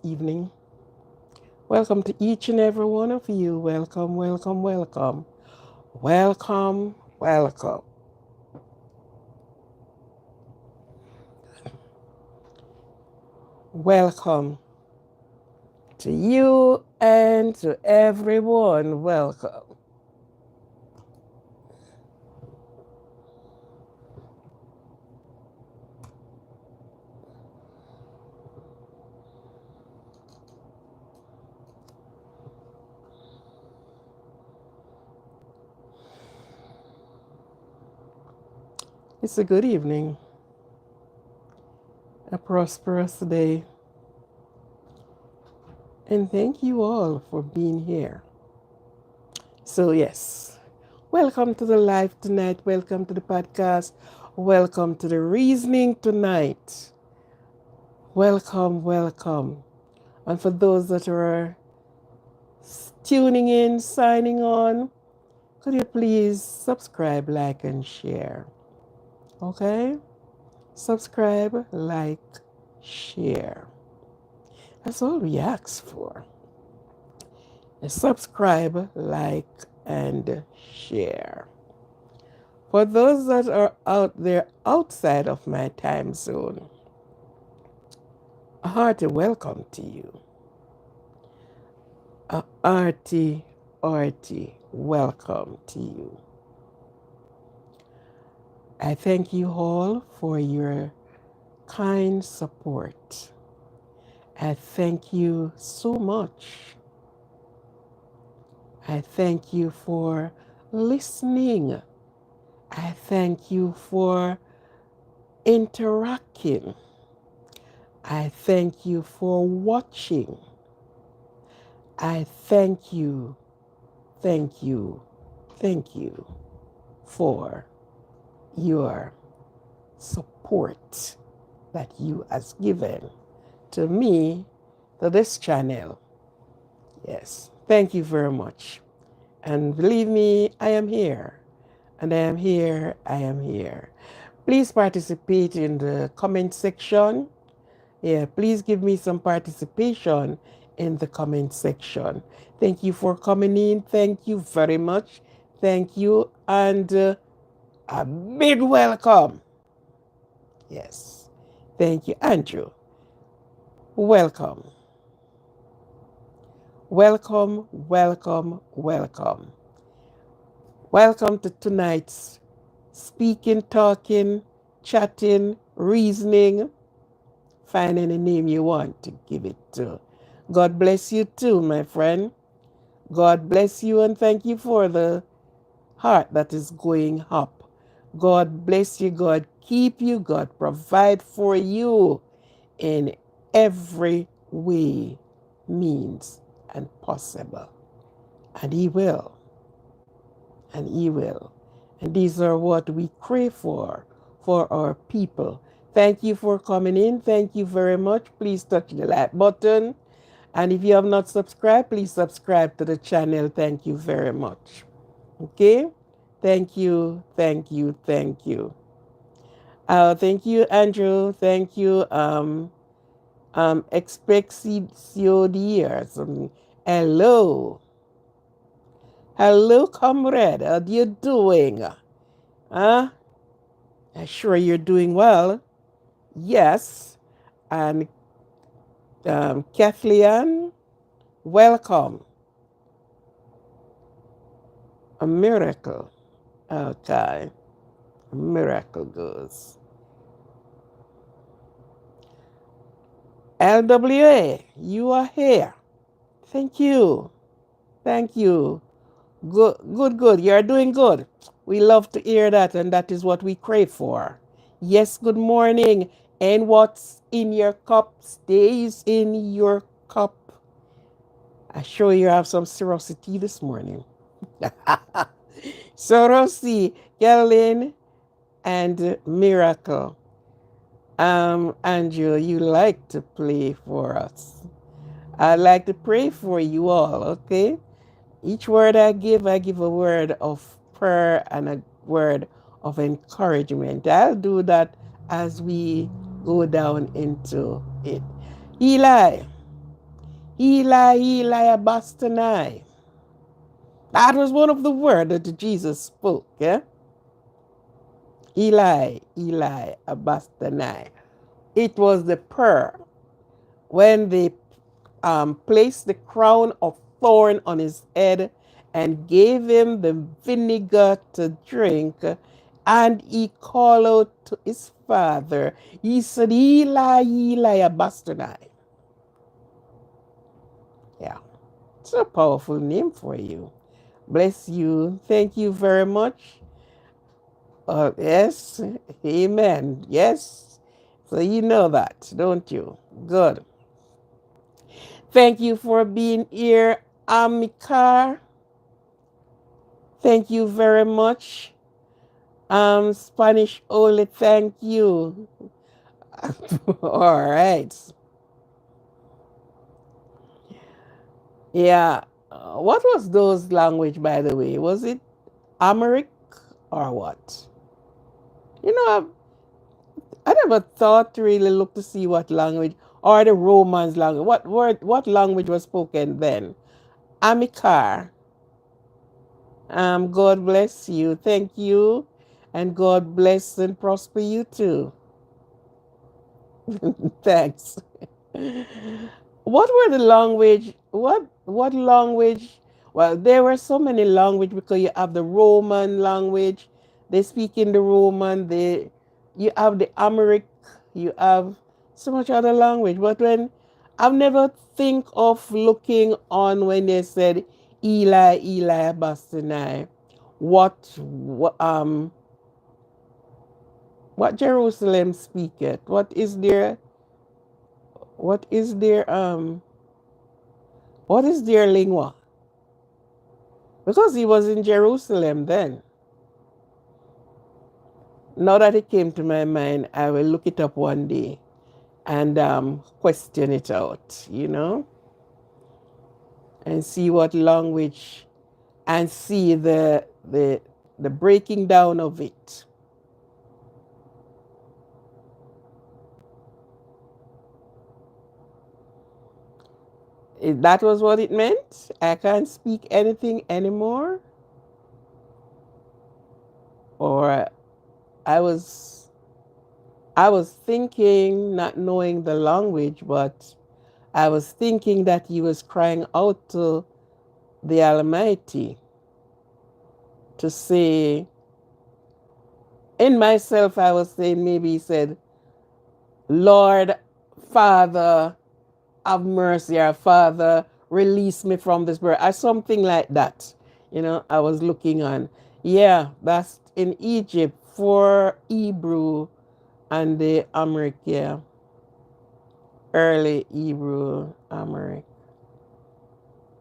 evening. Welcome to each and every one of you. Welcome, welcome, welcome. Welcome, welcome. Welcome to you and to everyone. Welcome. It's a good evening, a prosperous day, and thank you all for being here. So, yes, welcome to the live tonight. Welcome to the podcast. Welcome to the reasoning tonight. Welcome, welcome. And for those that are tuning in, signing on, could you please subscribe, like, and share? Okay? Subscribe, like, share. That's all we ask for. Subscribe, like, and share. For those that are out there outside of my time zone, a hearty welcome to you. A hearty welcome to you. I thank you all for your kind support. I thank you so much. I thank you for listening. I thank you for interacting. I thank you for watching. I thank you for your support that you has given to me, to this channel. Yes, thank you very much. And believe me, I am here. And I am here, I am here. Please participate in the comment section. Yeah, please give me some participation in the comment section. Thank you for coming in. Thank you very much. Thank you. And a big welcome. Yes. Thank you, Andrew. Welcome. Welcome, welcome, welcome. Welcome to tonight's speaking, talking, chatting, reasoning. Find any name you want to give it to. God bless you too, my friend. God bless you and thank you for the heart that is going up. God bless you. God keep you. God provide for you in every way, means, and possible. And He will. And He will. And these are what we crave for our people. Thank you for coming in. Thank you very much. Please touch the like button. And if you have not subscribed, please subscribe to the channel. Thank you very much. Okay? Thank you, thank you, thank you. Thank you, Andrew. Thank you, Expeccidiers. Hello. Hello, comrade. How are you doing? Huh? I'm sure you're doing well. Yes. And Kathleen, welcome. A miracle. Okay. A miracle goes. LWA, you are here. Thank you. Thank you. Good, good, good. You're doing good. We love to hear that, and that is what we crave for. Yes, good morning. And what's in your cup stays in your cup. I sure you have some serosity this morning. Sorosi, Galen, and Miracle. Andrew, you like to play for us. I'd like to pray for you all, okay? Each word I give a word of prayer and a word of encouragement. I'll do that as we go down into it. Eli, Eli, Eli, abastanai. That was one of the words that Jesus spoke, yeah? Eli, Eli, abastanai. It was the prayer when they placed the crown of thorn on his head and gave him the vinegar to drink. And he called out to his father. He said, Eli, Eli, abastanai. Yeah, it's a powerful name for you. Bless you. Thank you very much. Yes, amen. Yes. So you know that, don't you? Good. Thank you for being here, Amikar. Thank you very much. Spanish only, thank you. All right. Yeah. What was those language, by the way? Was it Amharic or what? You know, I never thought to really look to see what language or the Romans language. What language was spoken then? Amikar. God bless you. Thank you. And God bless and prosper you too. Thanks. What were the language? What language? Well, there were so many language because you have the Roman language. They speak in the Roman. You have the Amharic. You have so much other language. But when I've never think of looking on when they said Eli, Eli, Bastinai, what Jerusalem speaketh? What is their lingua? Because he was in Jerusalem then. Now that it came to my mind, I will look it up one day and question it out, and see what language and see the breaking down of it. If that was what it meant, I can't speak anything anymore. Or I was thinking, not knowing the language, but I was thinking that he was crying out to the Almighty to say, in myself, I was saying, maybe he said, Lord, Father, have mercy, or Father, release me from this birth, or something like that. I was looking on. Yeah, that's in Egypt for Hebrew and the Amharic, yeah. Early Hebrew Amharic.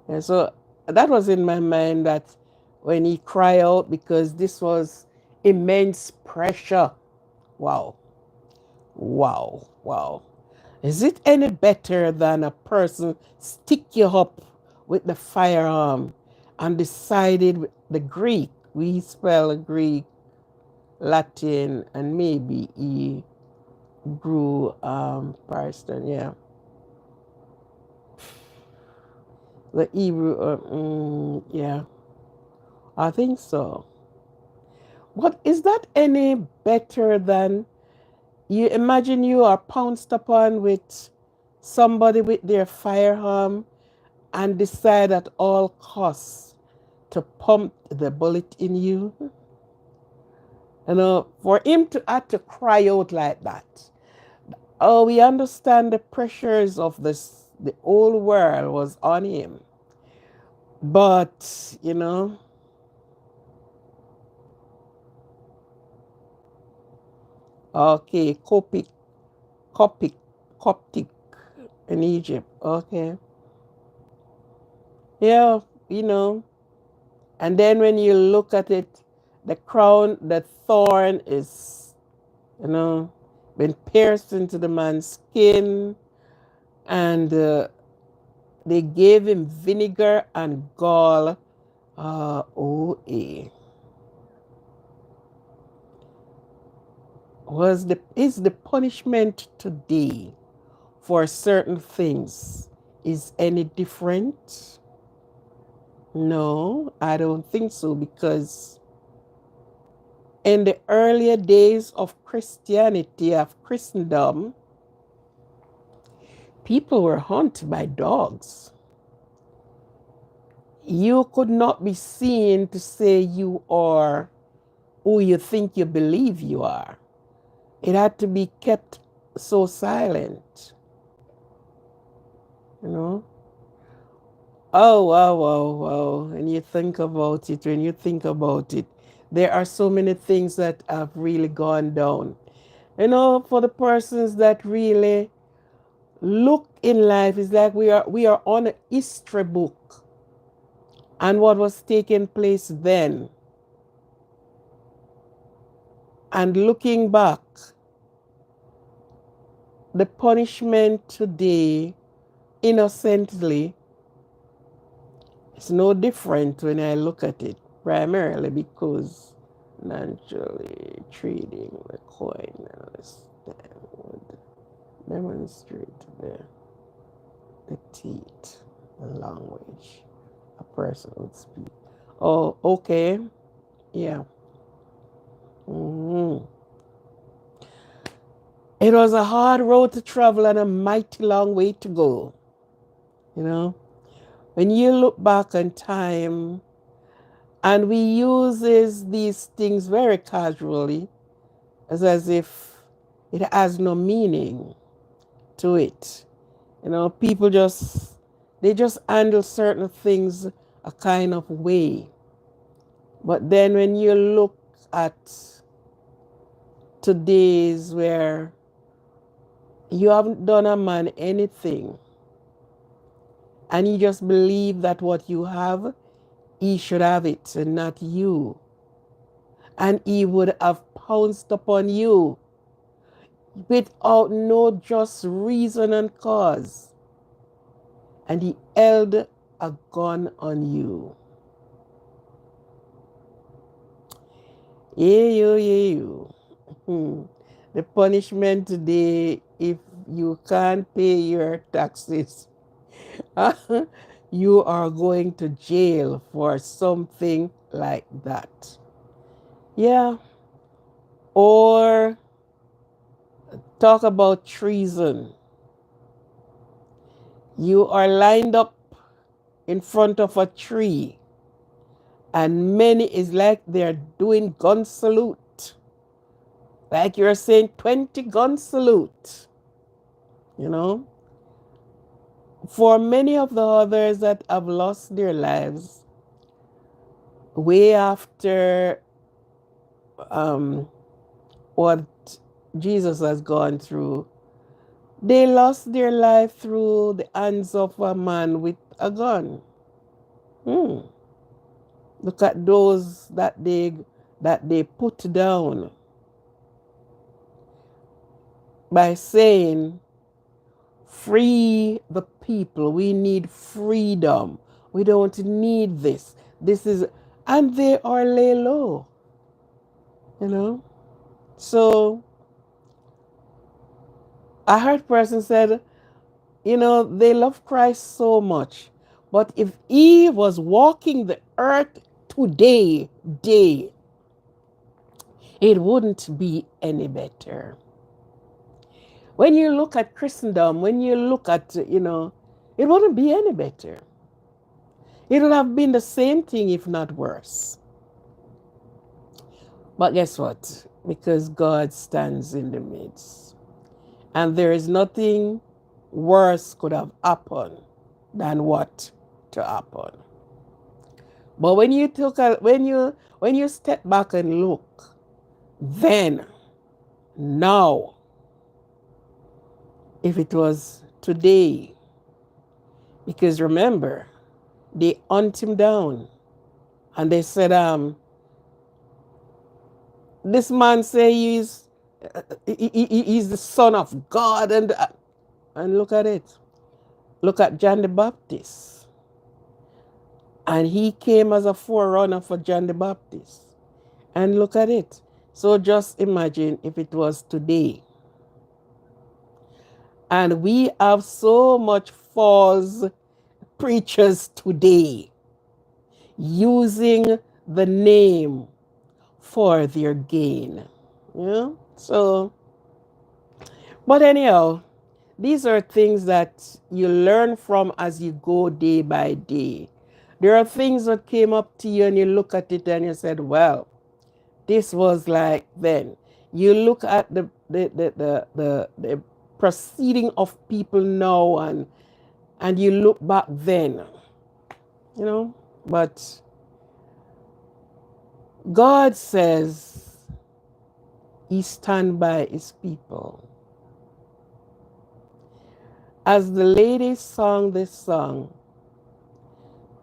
And so that was in my mind that when he cried out, because this was immense pressure. Wow. Wow. Wow. Is it any better than a person stick you up with the firearm and decided with the Greek? We spell Greek, Latin, and maybe Hebrew, Parston, yeah. The Hebrew, yeah, I think so. But is that any better than you imagine you are pounced upon with somebody with their firearm and decide at all costs to pump the bullet in you? For him to have to cry out like that. Oh, we understand the pressures of the whole world was on him. But, okay, Coptic, Coptic in Egypt. Okay. Yeah, and then when you look at it, the crown, the thorn is, been pierced into the man's skin, and they gave him vinegar and gall. Is the punishment today for certain things is any different? No, I don't think so, because in the earlier days of Christianity, of Christendom, people were hunted by dogs. You could not be seen to say you are who you think you believe you are. It had to be kept so silent, you know? Oh, wow, wow, wow. When you think about it, there are so many things that have really gone down. You know, for the persons that really look in life, it's like we are on a history book and what was taking place then. And looking back, the punishment today, innocently, is no different when I look at it, primarily because naturally trading the coin would demonstrate the teeth, the language a person would speak. Oh, okay. Yeah. Mm-hmm. It was a hard road to travel and a mighty long way to go. You know, when you look back on time, and we uses these things very casually, as if it has no meaning to it. You know, people they just handle certain things a kind of way. But then when you look at today's, where you haven't done a man anything, and you just believe that what you have, he should have it and not you. And he would have pounced upon you without no just reason and cause. And he held a gun on you. Yeah, you. The punishment today, if you can't pay your taxes, you are going to jail for something like that. Yeah. Or talk about treason. You are lined up in front of a tree, and many is like they're doing gun salute. Like you're saying 20 gun salute. You know? For many of the others that have lost their lives way after what Jesus has gone through, they lost their life through the hands of a man with a gun. Look at those that they put down by saying, free the people. We need freedom. We don't need this. And they are lay low, you know? So I heard a person said, you know, they love Christ so much, but if he was walking the earth today, it wouldn't be any better. When you look at Christendom, when you look at, you know, it wouldn't be any better. It would have been the same thing, if not worse. But guess what? Because God stands in the midst. And there is nothing worse could have happened than what to happen. But when you step back and look, then, now, if it was today, because remember, they hunt him down and they said, this man say he's the son of God, and look at it. Look at John the Baptist. And he came as a forerunner for John the Baptist. And look at it. So just imagine if it was today. And we have so much false preachers today using the name for their gain. Yeah? So, but anyhow, these are things that you learn from as you go day by day. There are things that came up to you and you look at it and you said, well, this was like then. You look at the proceeding of people now and you look back then. You know? But God says he stand by his people. As the lady sang this song,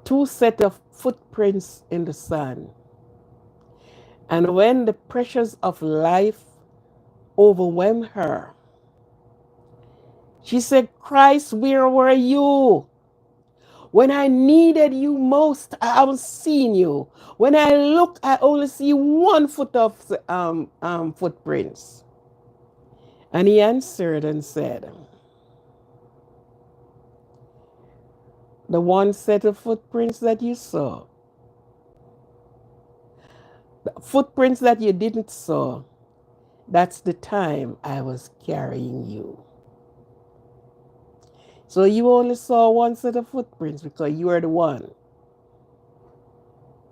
two set of footprints in the sand. And when the pressures of life overwhelmed her, she said, Christ, where were you? When I needed you most, I haven't seen you. When I look, I only see one foot of footprints. And he answered and said, the one set of footprints that you saw, the footprints that you didn't saw, that's the time I was carrying you. So you only saw one set of footprints because you were the one.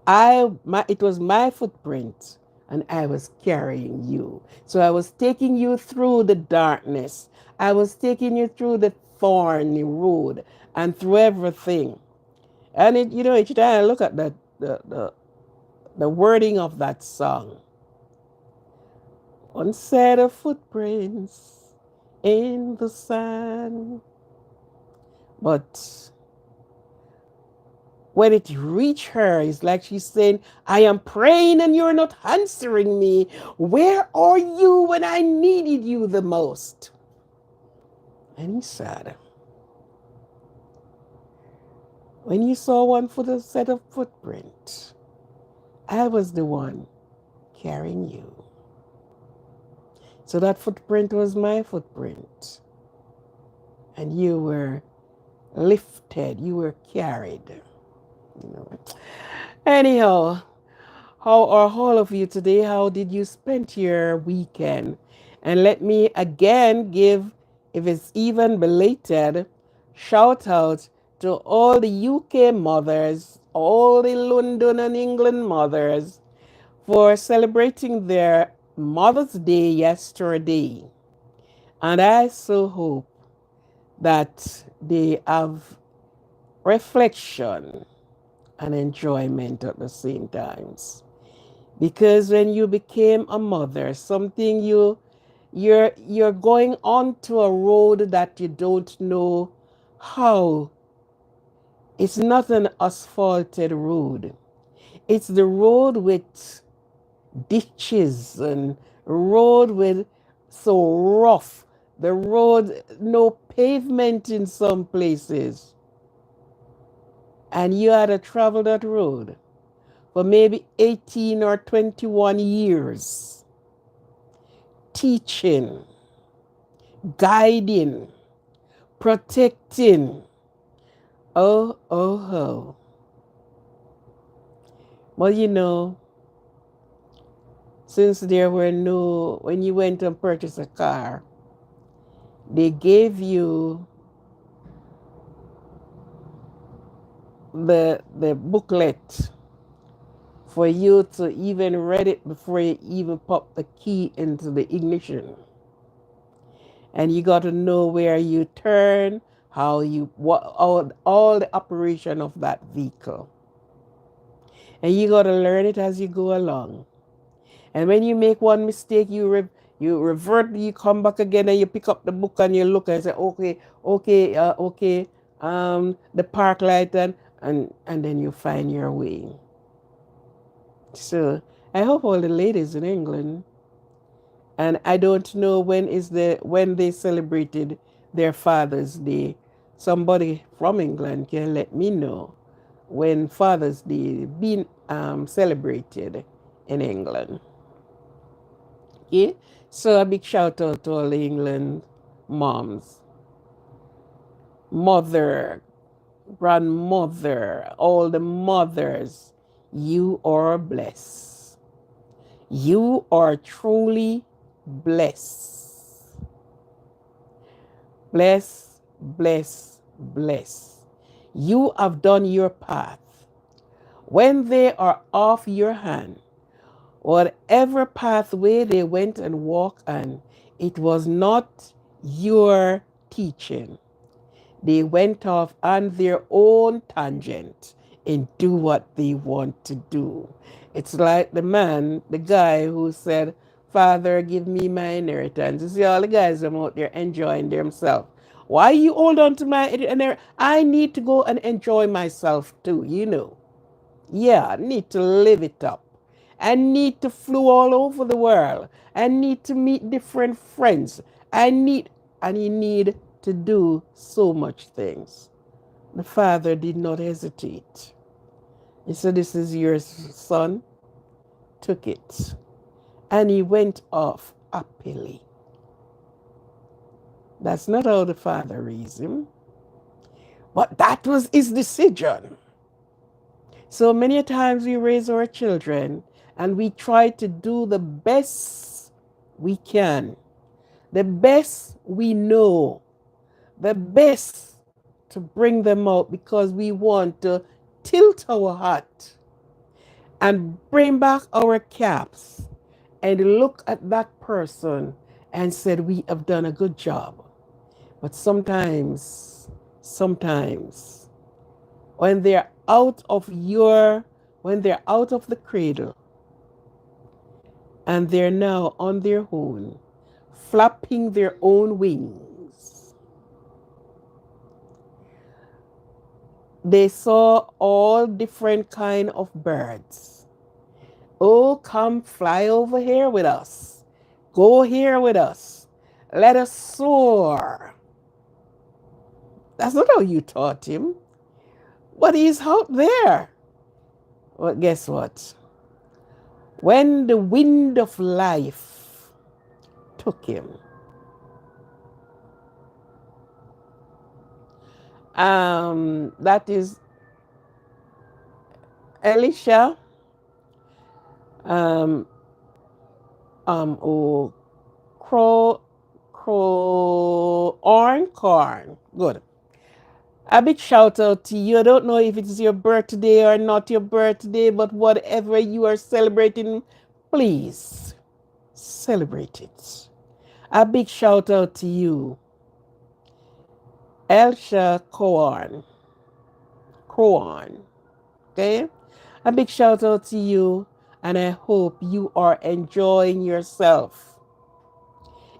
It was my footprint and I was carrying you. So I was taking you through the darkness. I was taking you through the thorny road and through everything. And each time I look at the wording of that song, one set of footprints in the sand. But when it reached her, it's like she's saying, I am praying and you're not answering me. Where are you when I needed you the most? And he said, when you saw one set of footprints, I was the one carrying you. So that footprint was my footprint. And you were lifted, you were carried. Anyhow, how are all of you today? How did you spend your weekend? And let me again give, if it's even belated, shout out to all the UK mothers, all the London and England mothers for celebrating their Mother's Day yesterday. And I so hope that they have reflection and enjoyment at the same times. Because when you became a mother, something you're going onto a road that you don't know how. It's not an asphalted road. It's the road with ditches and road with so rough. The road, no pavement in some places. And you had to travel that road for maybe 18 or 21 years, teaching, guiding, protecting. Oh, oh, oh. Well, since there were when you went and purchased a car, they gave you the booklet for you to even read it before you even pop the key into the ignition. And you got to know where you turn, all the operation of that vehicle. And you got to learn it as you go along. And when you make one mistake, you revert, you come back again and you pick up the book and you look and say, okay, the park light and then you find your way. So I hope all the ladies in England, and I don't know when they celebrated their Father's Day. Somebody from England can let me know when Father's Day been celebrated in England. Okay? So a big shout out to all the England moms. mother, grandmother, all the mothers, you are blessed. You are truly blessed. Bless, bless, bless. You have done your path. When they are off your hand, whatever pathway they went and walked on, it was not your teaching. They went off on their own tangent and do what they want to do. It's like the guy who said, Father, give me my inheritance. You see all the guys are out there enjoying themselves. Why you hold on to my inheritance? I need to go and enjoy myself too, you know. Yeah, I need to live it up. I need to flew all over the world. I need to meet different friends. And you need to do so much things. The father did not hesitate. He said, this is your son. Took it. And he went off happily. That's not how the father raised him. But that was his decision. So many times we raise our children and we try to do the best we can, the best we know, the best to bring them out because we want to tilt our hat and bring back our caps and look at that person and said, we have done a good job. But sometimes, when they're out of the cradle and they're now on their own, flapping their own wings, they saw all different kind of birds. Oh, come fly over here with us. Go here with us. Let us soar. That's not how you taught him. But he's out there. Well, guess what? When the wind of life took him, that is Elisha, oh, corn. Good. A big shout out to you. I don't know if it's your birthday or not your birthday, but whatever you are celebrating, please celebrate it. A big shout out to you, Elsha Corn. Okay? A big shout out to you, and I hope you are enjoying yourself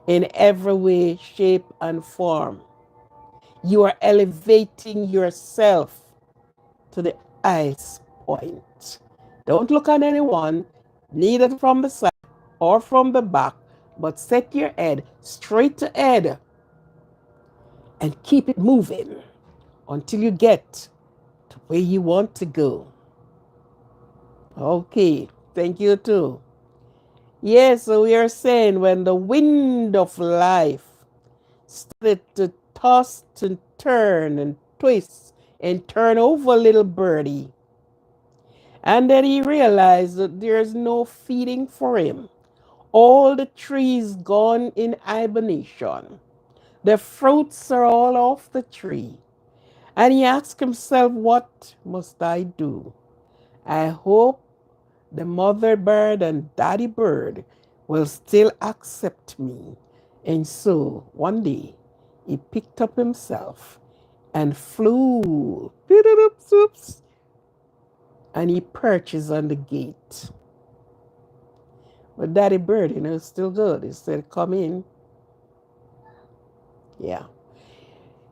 in every way, shape, and form. You are elevating yourself to the highest point. Don't look at anyone, neither from the side or from the back, but set your head straight ahead and keep it moving until you get to where you want to go. Okay, thank you too. Yes, so we are saying when the wind of life started to toss and turn and twist and turn over little birdie, and then he realized that there's no feeding for him. All the trees gone in hibernation. The fruits are all off the tree. And he asked himself, what must I do? I hope the mother bird and daddy bird will still accept me. And so one day he picked up himself and flew, and he perches on the gate. But daddy bird, is still good. He said, come in. Yeah.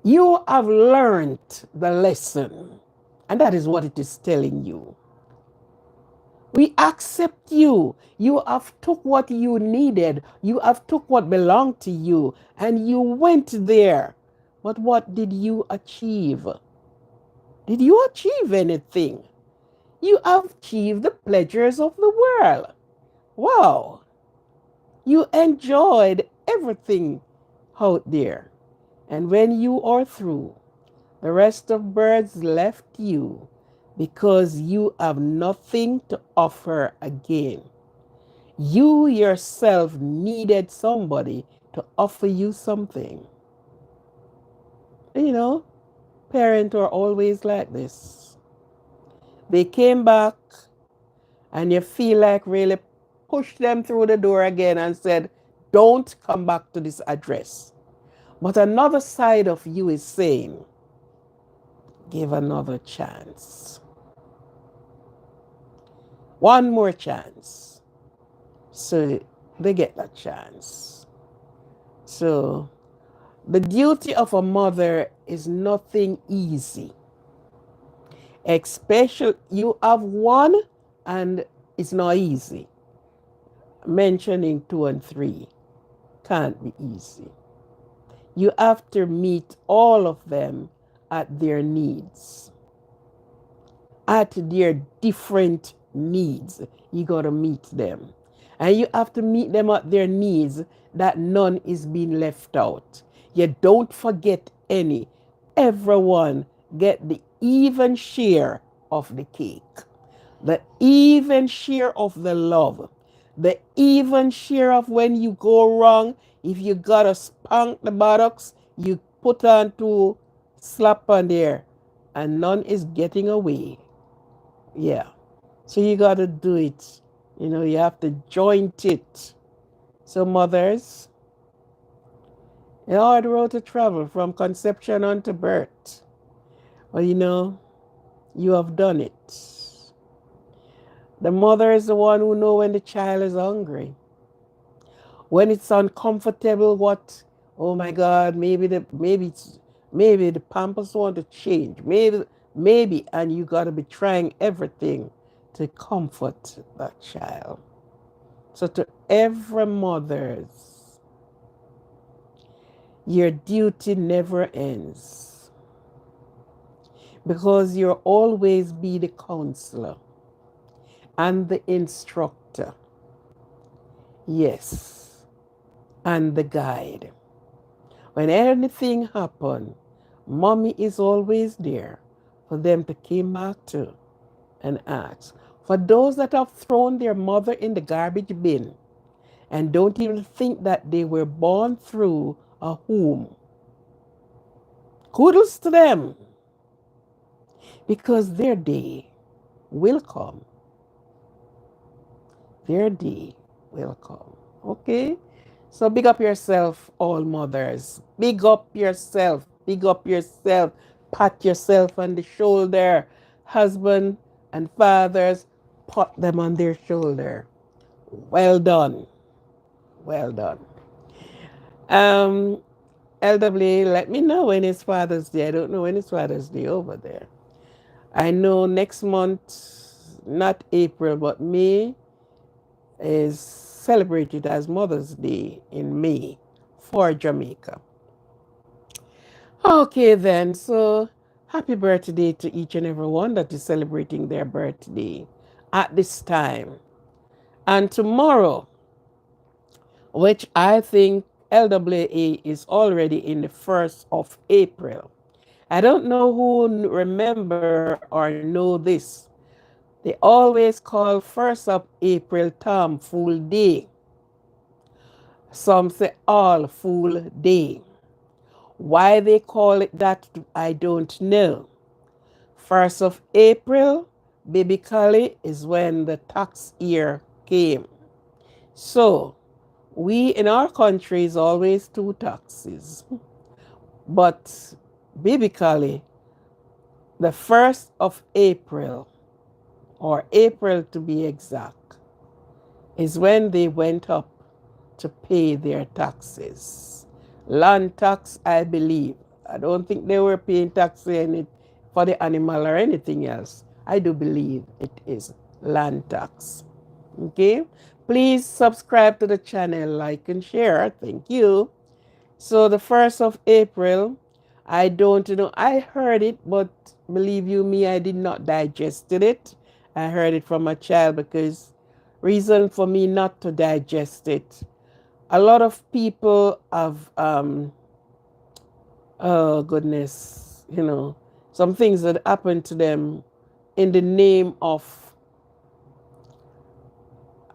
You have learned the lesson, and that is what it is telling you. We accept you. You have took what you needed. You have took what belonged to you, and you went there. But what did you achieve? Did you achieve anything? You have achieved the pleasures of the world. Wow. You enjoyed everything out there. And when you are through, The rest of birds left you because you have nothing to offer again. You yourself needed somebody to offer you something. You know, parents are always like this. They came back and you feel like really push them through the door again and said, don't come back to this address. But another side of you is saying, give another chance. One more chance. So they get that chance. So the duty of a mother is nothing easy. Especially you have one and it's not easy. Mentioning 2 and 3 can't be easy. You have to meet all of them at their needs, at their different needs. You got to meet them. And you have to meet them at their needs that none is being left out. You don't forget any. Everyone get the even share of the cake, the even share of the love, the even share of when you go wrong. If you gotta spank the buttocks, you put on 2 slap on there, and none is getting away. Yeah. So you gotta do it. You have to joint it. So mothers, a hard road to travel from conception on to birth. Well, you have done it. The mother is the one who knows when the child is hungry. When it's uncomfortable, oh my God, maybe the pampers want to change. Maybe, and you gotta be trying everything to comfort that child. So to every mothers, your duty never ends. Because you'll always be the counselor and the instructor. Yes, and the guide. When anything happens, mommy is always there for them to come back to and ask. For those that have thrown their mother in the garbage bin and don't even think that they were born through a womb, kudos to them, because their day will come. Their day will come. Okay? So big up yourself, all mothers. Big up yourself. Big up yourself. Pat yourself on the shoulder. Husband and fathers, pat them on their shoulder. Well done. Well done. LW, let me know when it's Father's Day. I don't know when it's Father's Day over there. I know next month, not April, but May, is celebrated as Mother's Day in May for Jamaica. Okay then, so happy birthday to each and every one that is celebrating their birthday at this time. And tomorrow, which I think LWA is already in the 1st of April. I don't know who remember or know this. They always call 1st of April Tom Fool Day. Some say All Fool Day. Why they call it that, I don't know. 1st of April, biblically, is when the tax year came. So, we in our country is always 2 taxes. But biblically, the 1st of April, or April to be exact, is when they went up to pay their taxes. Land tax, I believe. I don't think they were paying tax in it for the animal or anything else. I do believe it is land tax. Okay? Please subscribe to the channel, like and share. Thank you. So the 1st of April, I don't know. I heard it, but believe you me, I did not digest it. I heard it from a child because reason for me not to digest it. A lot of people have, oh goodness, you know, some things that happened to them in the name of,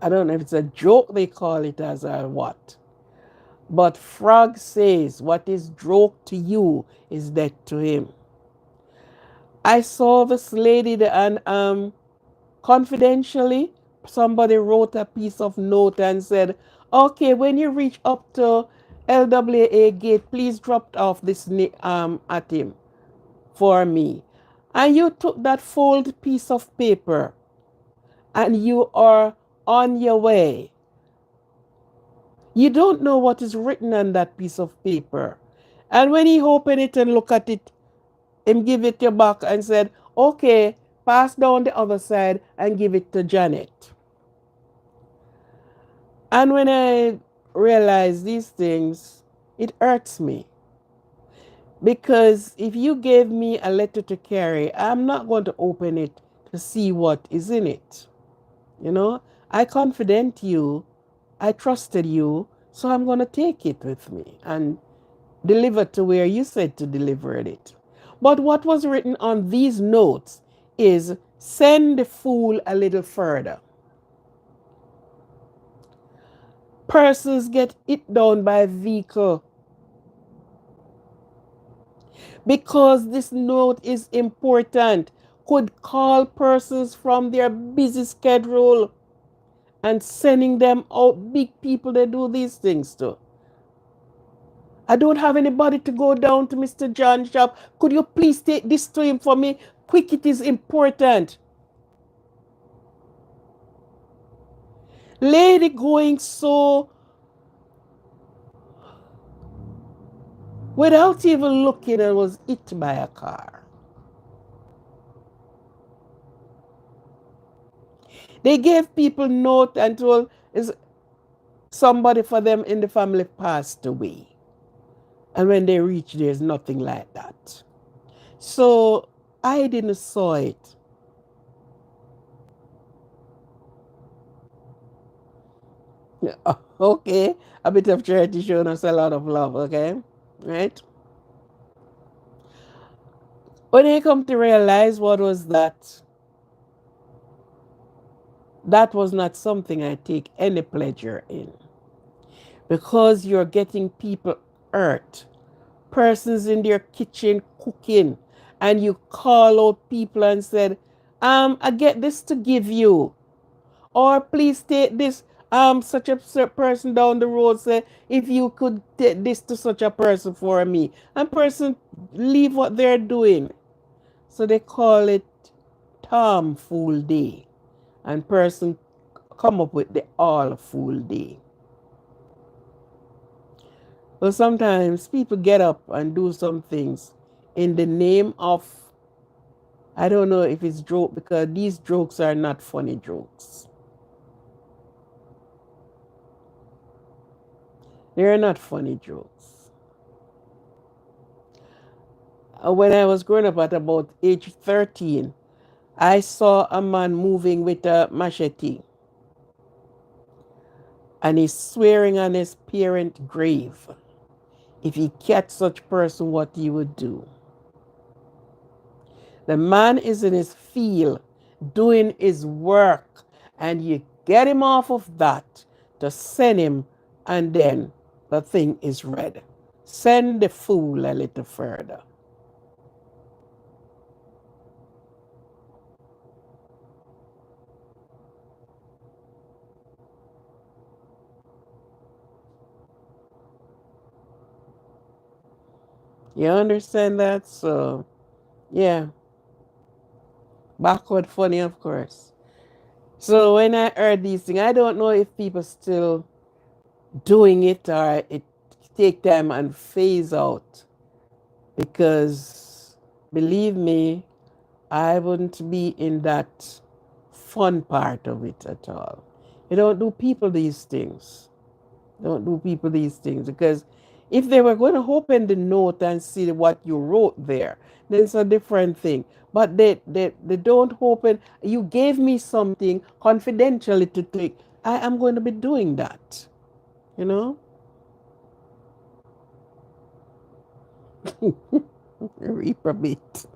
I don't know if it's a joke they call it as or what. But Frog says, what is joke to you is death to him. I saw this lady and confidentially, somebody wrote a piece of note and said, okay, when you reach up to LWA gate, please drop off this at him for me. And you took that folded piece of paper and you are on your way. You don't know what is written on that piece of paper. And when he opened it and look at it, him give it your back and said, okay, pass down the other side and give it to Janet. And when I realize these things, it hurts me. Because if you gave me a letter to carry, I'm not going to open it to see what is in it. You know, I confident you, I trusted you, so I'm going to take it with me and deliver to where you said to deliver it. But what was written on these notes is send the fool a little further. Persons get hit down by a vehicle. Because this note is important, could call persons from their busy schedule and sending them out, big people that do these things to. I don't have anybody to go down to Mr. John's shop. Could you please take this to him for me? Quick, it is important. Lady going so without even looking and was hit by a car. They gave people note and told is somebody for them in the family passed away. And when they reach, there's nothing like that. So I didn't saw it. Okay, a bit of charity showing us a lot of love, okay? Right? When I come to realize what was that, that was not something I take any pleasure in. Because you're getting people hurt. Persons in their kitchen cooking, and you call out people and said, I get this to give you. Or please take this, such a person down the road say, if you could take this to such a person for me. And person leave what they're doing. So they call it Tom Fool Day. And person come up with the All Fool Day. But sometimes people get up and do some things in the name of, I don't know if it's joke, because these jokes are not funny jokes. They're not funny jokes. When I was growing up at about age 13, I saw a man moving with a machete. And he's swearing on his parent grave. If he catch such person, what he would do. The man is in his field doing his work, and you get him off of that to send him, and then the thing is read. Send the fool a little further. You understand that? So, yeah. Backward funny, of course. So when I heard these things, I don't know if people still doing it or it take time and phase out. Because believe me, I wouldn't be in that fun part of it at all. You don't do people these things. Don't do people these things, because if they were going to open the note and see what you wrote there, then it's a different thing. But they don't open. You gave me something confidentially to take. I am going to be doing that. You know? reprobate.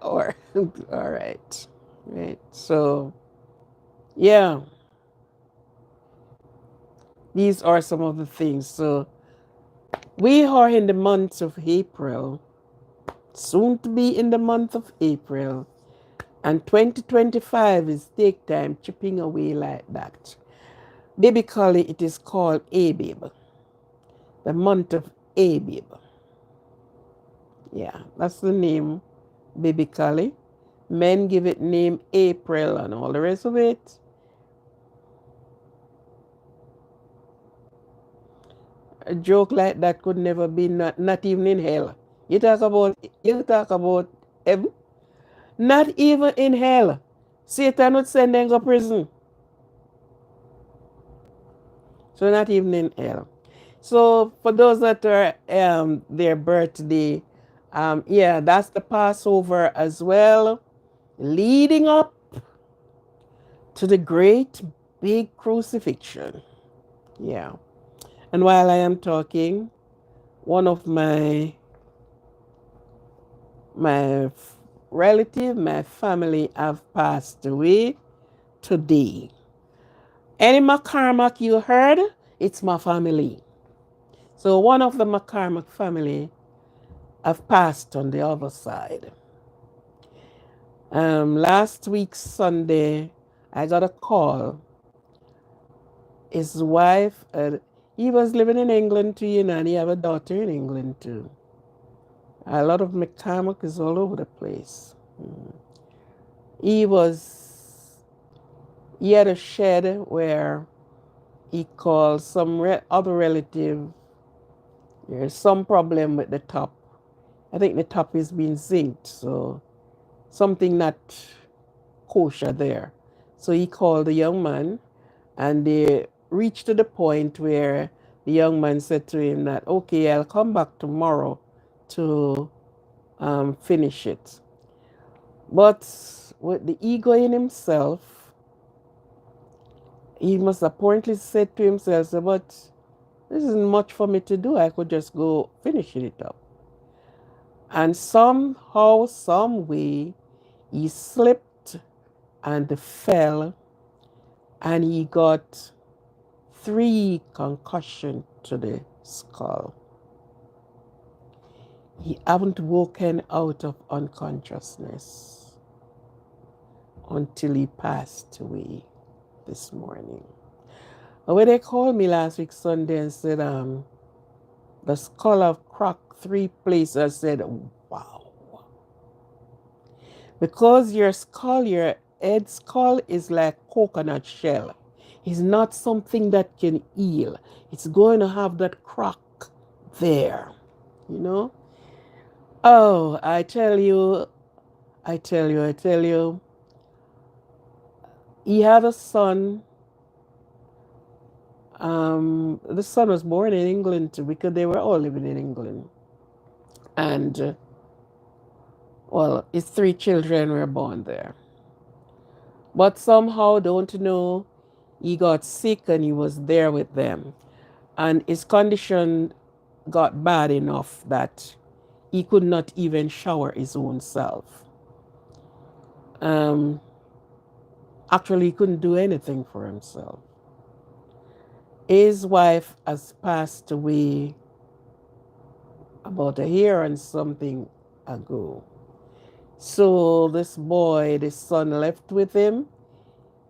Or all right. Right. So yeah, these are some of the things. So we are in the month of April, soon to be in the month of April, and 2025 is take time chipping away like that. Biblically, it is called Abib, the month of Abib. Yeah, that's the name biblically. Men give it name April and all the rest of it. A joke like that could never be, not even in hell. You talk about heaven, not even in hell. Satan would send them to prison. So not even in hell. So for those that are their birthday, yeah, that's the Passover as well, leading up to the great big crucifixion. Yeah. And while I am talking, one of my relative, my family have passed away today. Any McCormack you heard, it's my family. So one of the McCormack family have passed on the other side. Last week Sunday, I got a call. His wife, he was living in England too, and he have a daughter in England too. A lot of McCormack is all over the place. He was, he had a shed where he called some other relative. There's some problem with the top. I think the top is being zinced, so something not kosher there. So he called the young man, and they reached to the point where the young man said to him that, okay, I'll come back tomorrow to finish it. But with the ego in himself, he must apparently said to himself, but this isn't much for me to do. I could just go finish it up. And somehow, some way, he slipped and fell, and he got 3 concussions to the skull. He haven't woken out of unconsciousness until he passed away this morning. And when they called me last week Sunday and said the skull have cracked 3 places, I said, wow. Because your head skull is like coconut shell. It's not something that can heal. It's going to have that crack there, you know? Oh, I tell you, he had a son. The son was born in England too, because they were all living in England. And, well, his 3 children were born there. But somehow, don't know, he got sick and he was there with them. And his condition got bad enough that he could not even shower his own self. Actually, he couldn't do anything for himself. His wife has passed away about a year and something ago. So this boy, the son left with him.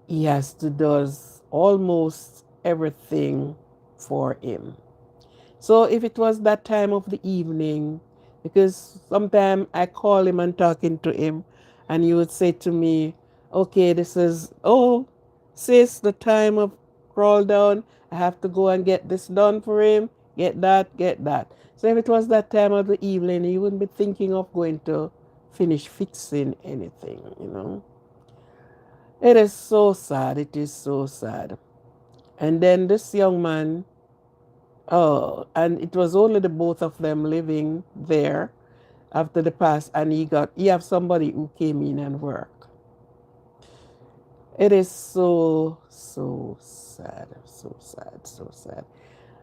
He has to do almost everything for him. So if it was that time of the evening, because sometimes I call him and talking to him, and he would say to me, okay, this is, oh, sis, the time of crawl down. I have to go and get this done for him, get that, get that. So if it was that time of the evening, he wouldn't be thinking of going to finish fixing anything, you know. It is so sad. It is so sad. And then this young man, oh, and it was only the both of them living there after the past, and he have somebody who came in and work. It is so sad, so sad, so sad.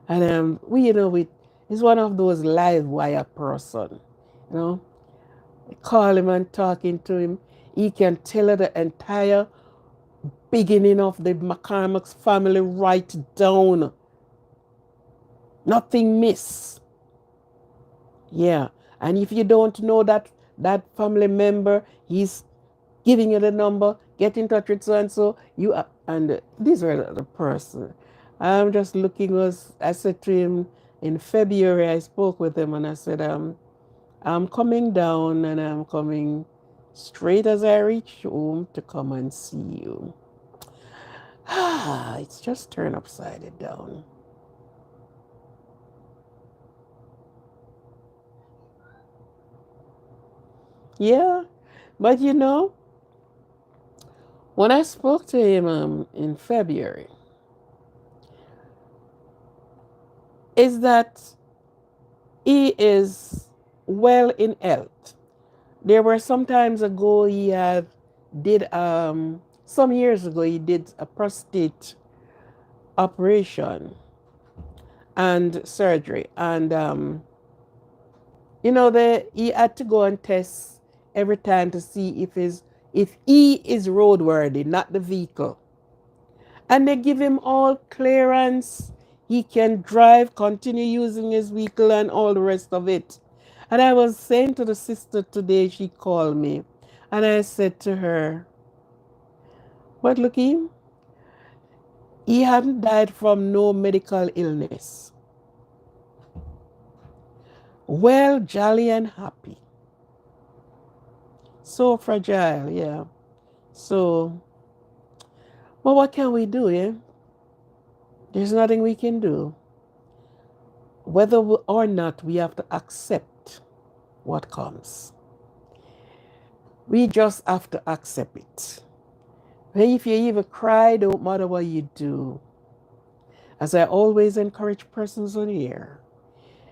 And we, it's one of those live wire person. You know, call him and talking to him. He can tell her the entire beginning of the McCormick's family right down. Nothing miss. Yeah. And if you don't know that family member, he's giving you the number, get in touch with so and so. You are, and these are the person. I'm just looking. I said to him in February, I spoke with him and I said, I'm coming down and I'm coming straight as I reach home to come and see you. It's just turned upside down. Yeah, but when I spoke to him in February, is that he is well in health. There were some times ago he had did some years ago he did a prostate operation and surgery, and he had to go and test every time to see if he is roadworthy, not the vehicle. And they give him all clearance. He can drive, continue using his vehicle, and all the rest of it. And I was saying to the sister today, she called me, and I said to her, but look, he hadn't died from no medical illness. Well, jolly and happy. So fragile, yeah. So, well, what can we do, yeah? There's nothing we can do. Whether or not we have to accept what comes. We just have to accept it. If you even cry, don't matter what you do. As I always encourage persons on here,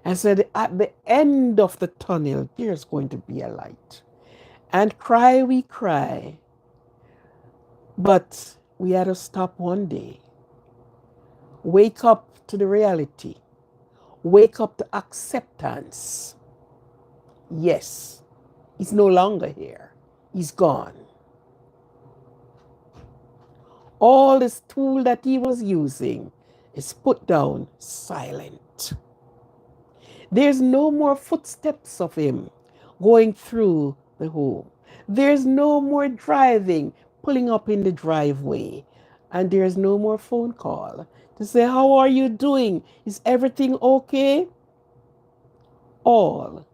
I said, at the end of the tunnel, there's going to be a light. And cry, we cry. But we had to stop one day. Wake up to the reality. Wake up to acceptance. Yes, he's no longer here. He's gone. All this tool that he was using is put down, silent. There's no more footsteps of him going through the home. There's no more driving, pulling up in the driveway. And there's no more phone call to say, how are you doing? Is everything okay? All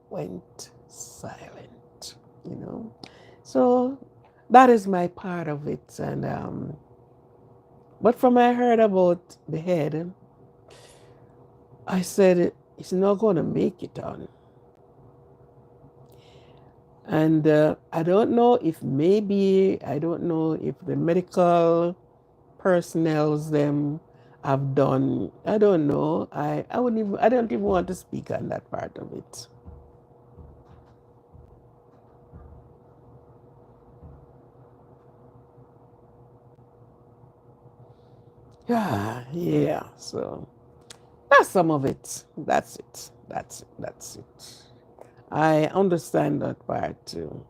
went silent. So that is my part of it. And but from I heard about the head, I said it's not going to make it on. And I don't know if the medical personnel them have done. I don't know. I don't even want to speak on that part of it. Yeah. So that's some of it. That's it. That's it. I understand that part too.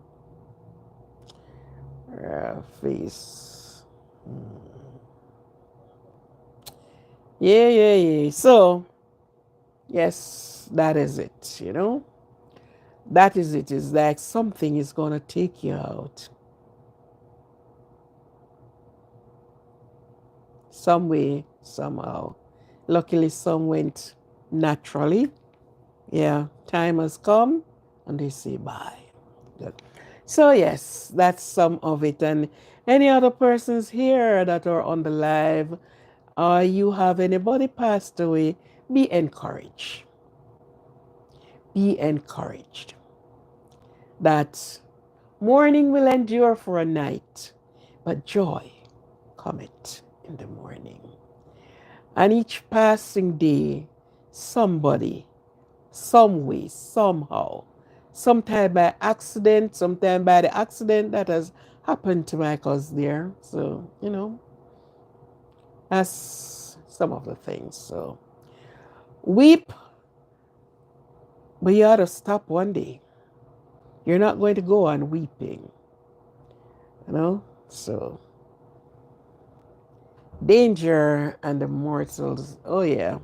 Face. Yeah. So, yes, that is it. That is it. It's like something is going to take you out. Some way, somehow. Luckily, some went naturally. Yeah, time has come and they say bye. Good. So, yes, that's some of it. And any other persons here that are on the live, or you have anybody passed away, be encouraged. Be encouraged that mourning will endure for a night, but joy cometh in the morning. And each passing day, somebody, some way, somehow, sometime by accident, sometime by the accident that has happened to my cousin there. So, that's some of the things. So, weep But you ought to stop one day. You're not going to go on weeping, you know? So, danger and the mortals. Oh, yeah.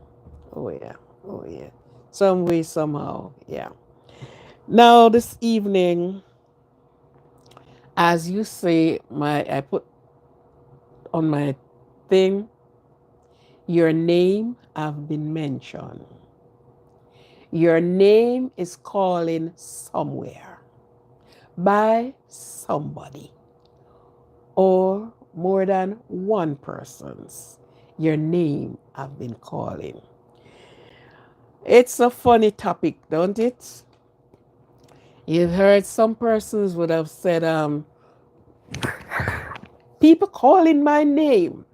Oh, yeah. Oh, yeah. Some way, somehow. Yeah. Now, this evening, as you say, I put on my thing, your name have been mentioned. Your name is calling somewhere by somebody or more than one person's. Your name have been calling. It's a funny topic, don't it? You've heard some persons would have said, people calling my name.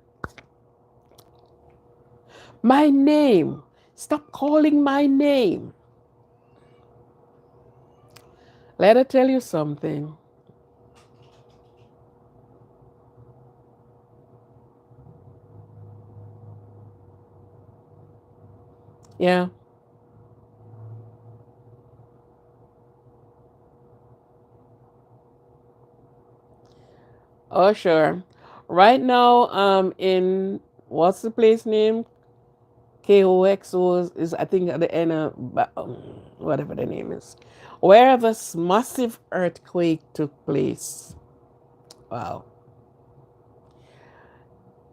My name. Stop calling my name. Let her tell you something. Yeah. Oh, sure. Right now, in what's the place name? KOXO is I think at the end of whatever the name is, where this massive earthquake took place. Wow.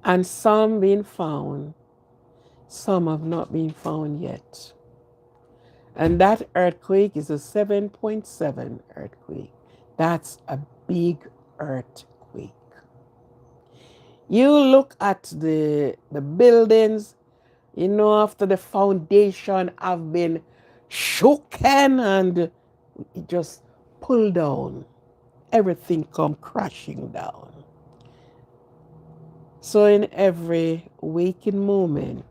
And some been found, some have not been found yet. And that earthquake is a 7.7 earthquake. That's a big earthquake. You look at the buildings, you know, after the foundation have been shaken and it just pulled down. Everything come crashing down. So in every waking moment,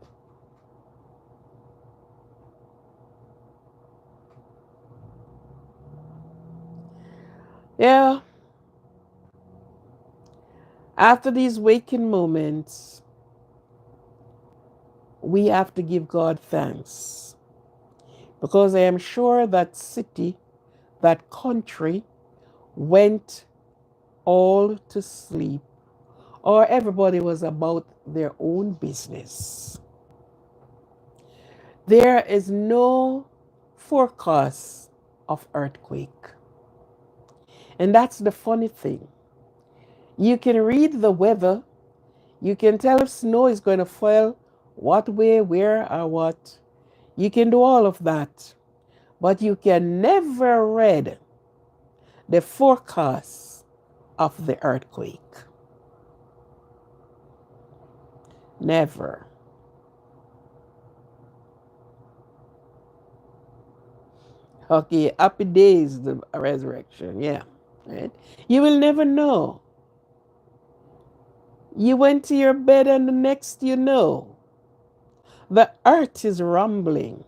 yeah, after these waking moments, we have to give God thanks. Because I am sure that city, that country went all to sleep, or everybody was about their own business. There is no forecast of earthquake. And that's the funny thing. You can read the weather, you can tell if snow is going to fall, what way, where, or what. You can do all of that. But you can never read the forecast of the earthquake. Never. Okay, happy days, the resurrection. Yeah, right? You will never know. You went to your bed, and the next you know, the earth is rumbling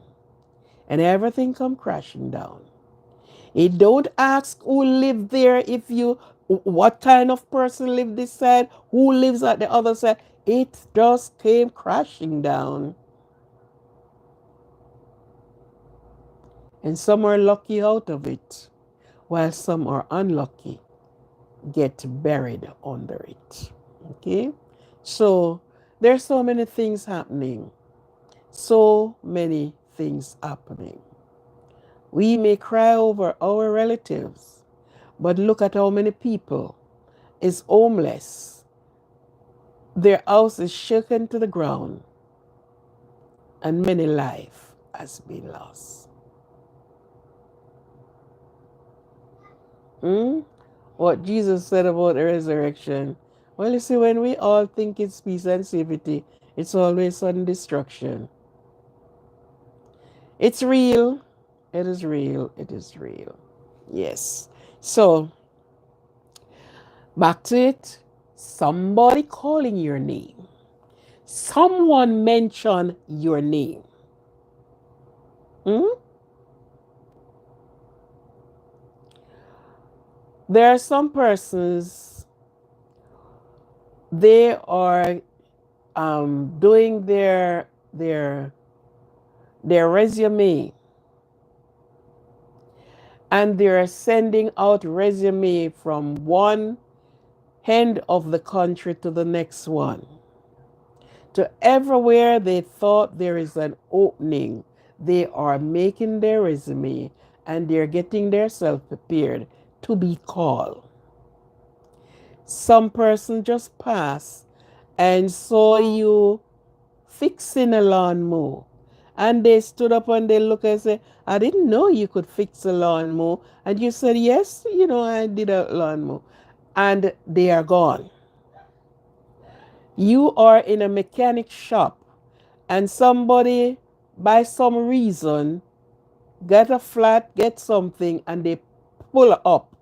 and everything come crashing down. It don't ask who lived there, if you, what kind of person lived this side, who lives at the other side. It just came crashing down. And some are lucky out of it, while some are unlucky, get buried under it. Okay? So there's so many things happening. So many things happening. We may cry over our relatives, but look at how many people is homeless. Their house is shaken to the ground, and many life has been lost. Hmm? What Jesus said about the resurrection. Well, you see, when we all think it's peace and safety, it's always sudden destruction. It's real. It is real. It is real. Yes. So, back to it. Somebody calling your name. Someone mention your name. Hmm? There are some persons, they are doing their resume, and they're sending out resume from one end of the country to the next one. To everywhere they thought there is an opening, they are making their resume and they're getting themselves prepared to be called. Some person just passed and saw you fixing a lawnmower. And they stood up and they look and say, I didn't know you could fix a lawnmower. And you said, yes, I did a lawnmower. And they are gone. You are in a mechanic shop and somebody, by some reason, get a flat, get something, and they pull up.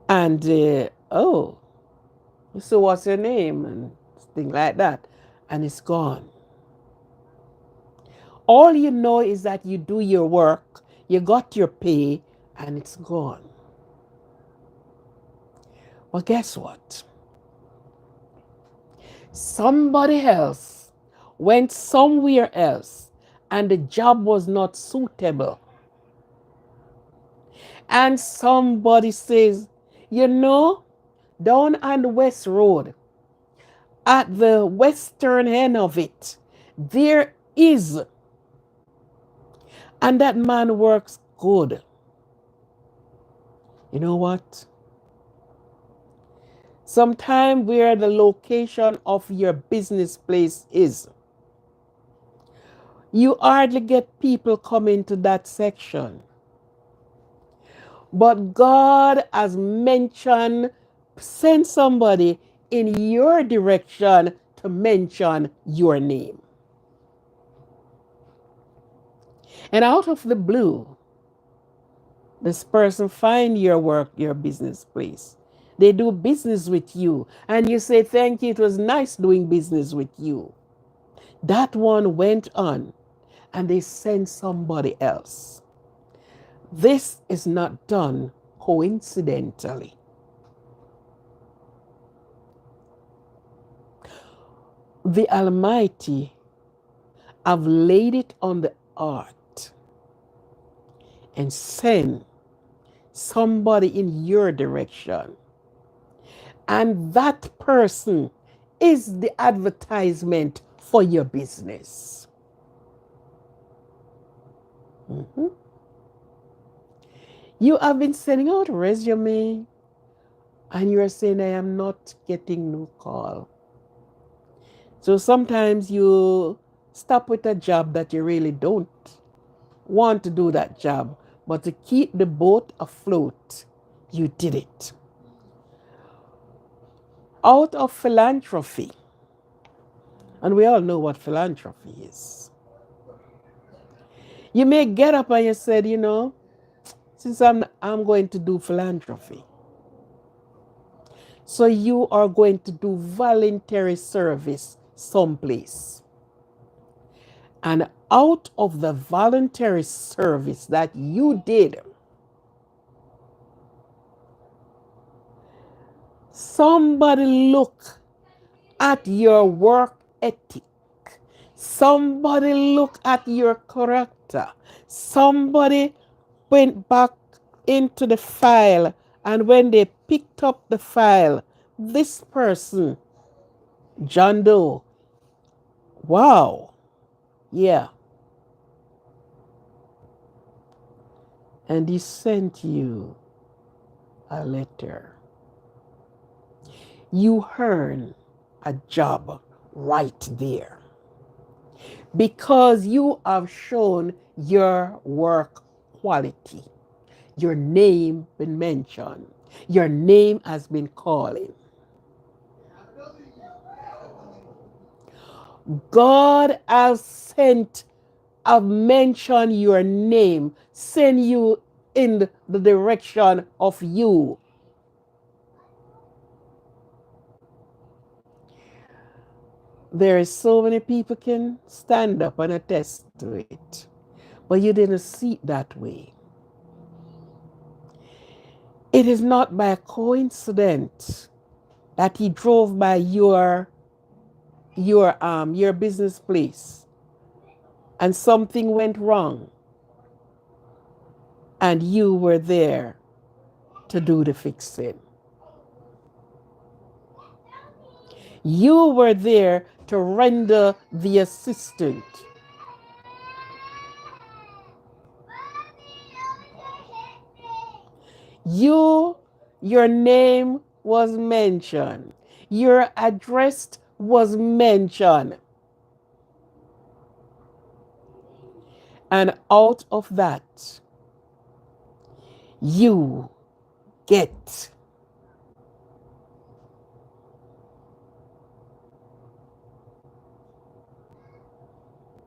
And, oh, so what's your name? And things like that. And it's gone. All you know is that you do your work, you got your pay, and it's gone. Well, guess what? Somebody else went somewhere else, and the job was not suitable. And somebody says, down on the West Road, at the western end of it, there is, and that man works good. You know what? Sometime where the location of your business place is, you hardly get people coming to that section. But God has mentioned, send somebody in your direction to mention your name. And out of the blue, this person find your work, your business place. They do business with you. And you say, thank you, it was nice doing business with you. That one went on and they sent somebody else. This is not done coincidentally. The Almighty have laid it on the heart and sent somebody in your direction. And that person is the advertisement for your business. Mm-hmm. You have been sending out a resume and you're saying, I am not getting no call. So sometimes you stop with a job that you really don't want to do that job, but to keep the boat afloat, you did it. Out of philanthropy, and we all know what philanthropy is. You may get up and you said, since I'm going to do philanthropy. So you are going to do voluntary service someplace. And out of the voluntary service that you did, somebody look at your work ethic. Somebody look at your character. Somebody went back into the file, and when they picked up the file, this person, John Doe, wow, yeah. And he sent you a letter. You earn a job right there because you have shown your work quality. Your name been mentioned. Your name has been calling. God has sent, have mentioned your name, send you in the direction of you. There is so many people can stand up and attest to it, but you didn't see it that way. It is not by coincidence that he drove by your business place and something went wrong. and you were there to do the fixing. You were there to render the assistant. Your name was mentioned. Your address was mentioned. And out of that, you get.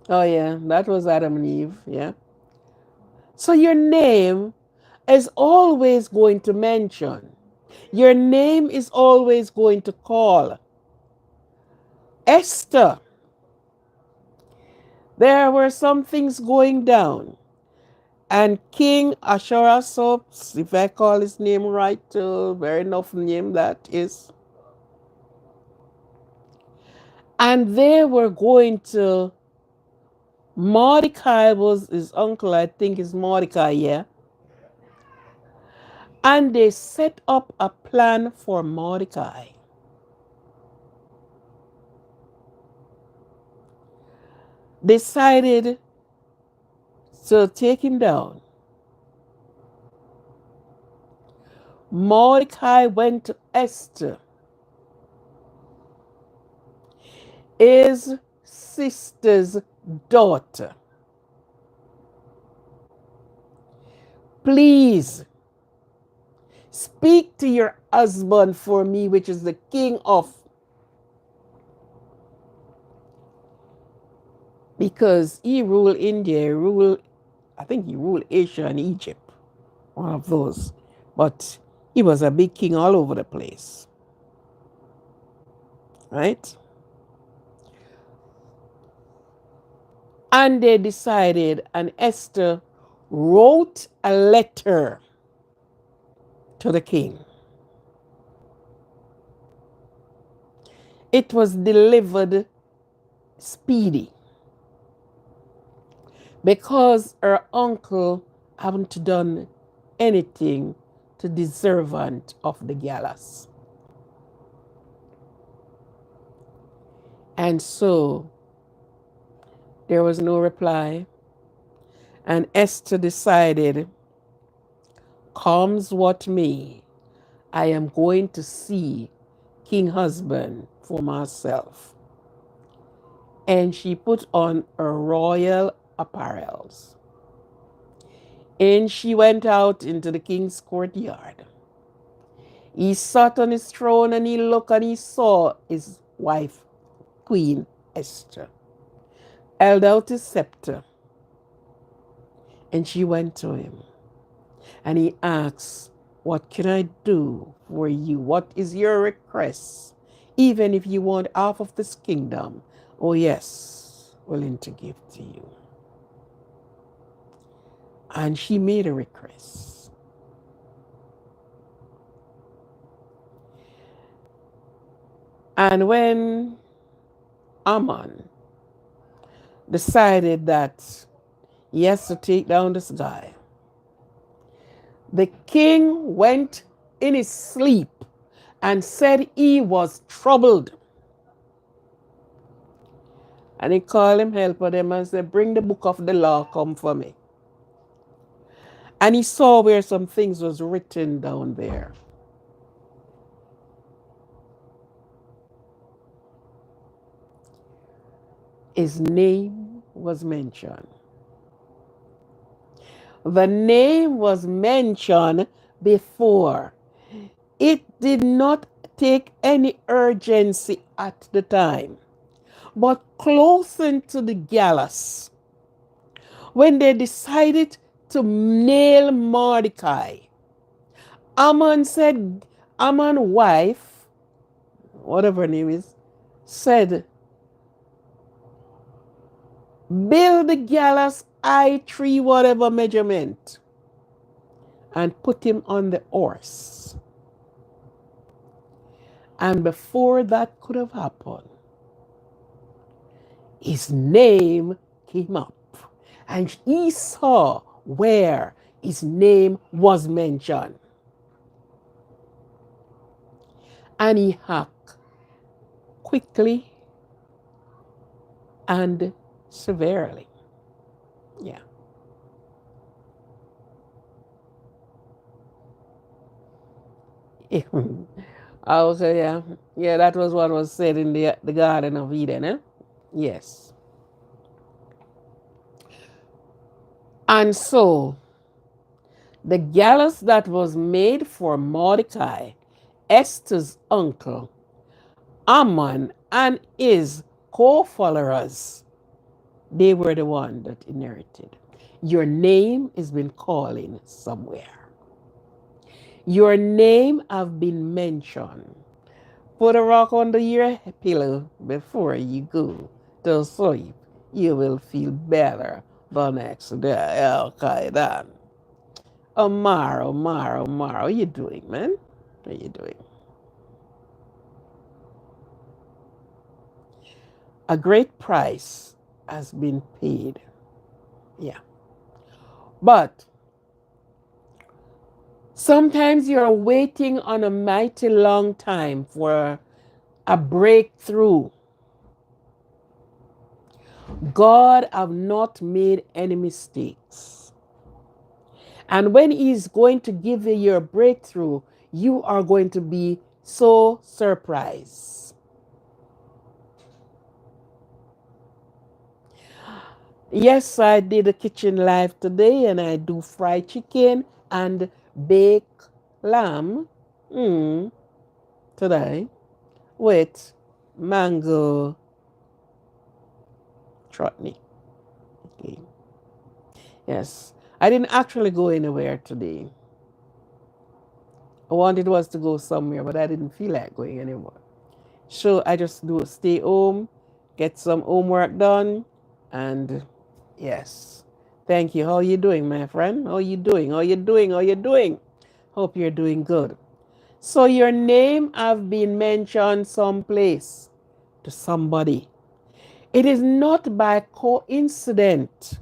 Oh, yeah, that was Adam and Eve. Yeah. So your name is always going to mention. Your name is always going to call. Esther, there were some things going down. And King Ashurasops, if I call his name right, very enough name that is. And they were going to, Mordecai was his uncle, I think is Mordecai, yeah. And they set up a plan for Mordecai. Decided to take him down. Mordecai went to Esther, his sister's daughter. Please speak to your husband for me, which is the king of. Because he ruled India, I think he ruled Asia and Egypt, one of those. But he was a big king all over the place. Right? And they decided, and Esther wrote a letter to the king. It was delivered speedy because her uncle hadn't done anything to deservant of the gallows. And so there was no reply. And Esther decided, comes what may, I am going to see King Husband for myself. And she put on her royal apparels. And she went out into the king's courtyard. He sat on his throne and he looked and he saw his wife, Queen Esther, held out his scepter. And she went to him. And he asked, what can I do for you? What is your request? Even if you want half of this kingdom, oh yes, willing to give to you. And she made a request. And when Aman decided that he has to take down this guy, the king went in his sleep and said he was troubled. And he called him helper them and said, bring the book of the law, come for me. And he saw where some things was written down there. His name was mentioned. The name was mentioned before. It did not take any urgency at the time. But closer to the gallows, when they decided to nail Mordecai, Aman's wife, whatever her name is, said, build the gallows high 3 whatever measurement and put him on the horse. And before that could have happened, his name came up. And he saw where His name was mentioned. And he hacked quickly and severely. Yeah. Okay, yeah. Yeah, that was what was said in the Garden of Eden, eh? Yes. And so the gallows that was made for Mordecai, Esther's uncle, Ammon, and his co-followers, they were the one that inherited. Your name has been calling somewhere. Your name have been mentioned. Put a rock under your pillow before you go to sleep. You will feel better the next day. Okay, then. Omar, Omar, Omar, how you doing, man? How you doing? A great price has been paid. Yeah. But sometimes you're waiting on a mighty long time for a breakthrough. God have not made any mistakes. And when he's going to give you your breakthrough, you are going to be so surprised. Yes, I did a kitchen live today and I do fried chicken and baked lamb today with mango chutney. Okay. Yes, I didn't actually go anywhere today. I wanted was to go somewhere, but I didn't feel like going anymore. So I just do stay home, get some homework done, and yes. Thank you. How you doing, my friend? How you doing? How you doing? How you doing? Hope you're doing good. So your name have been mentioned someplace to somebody. It is not by coincidence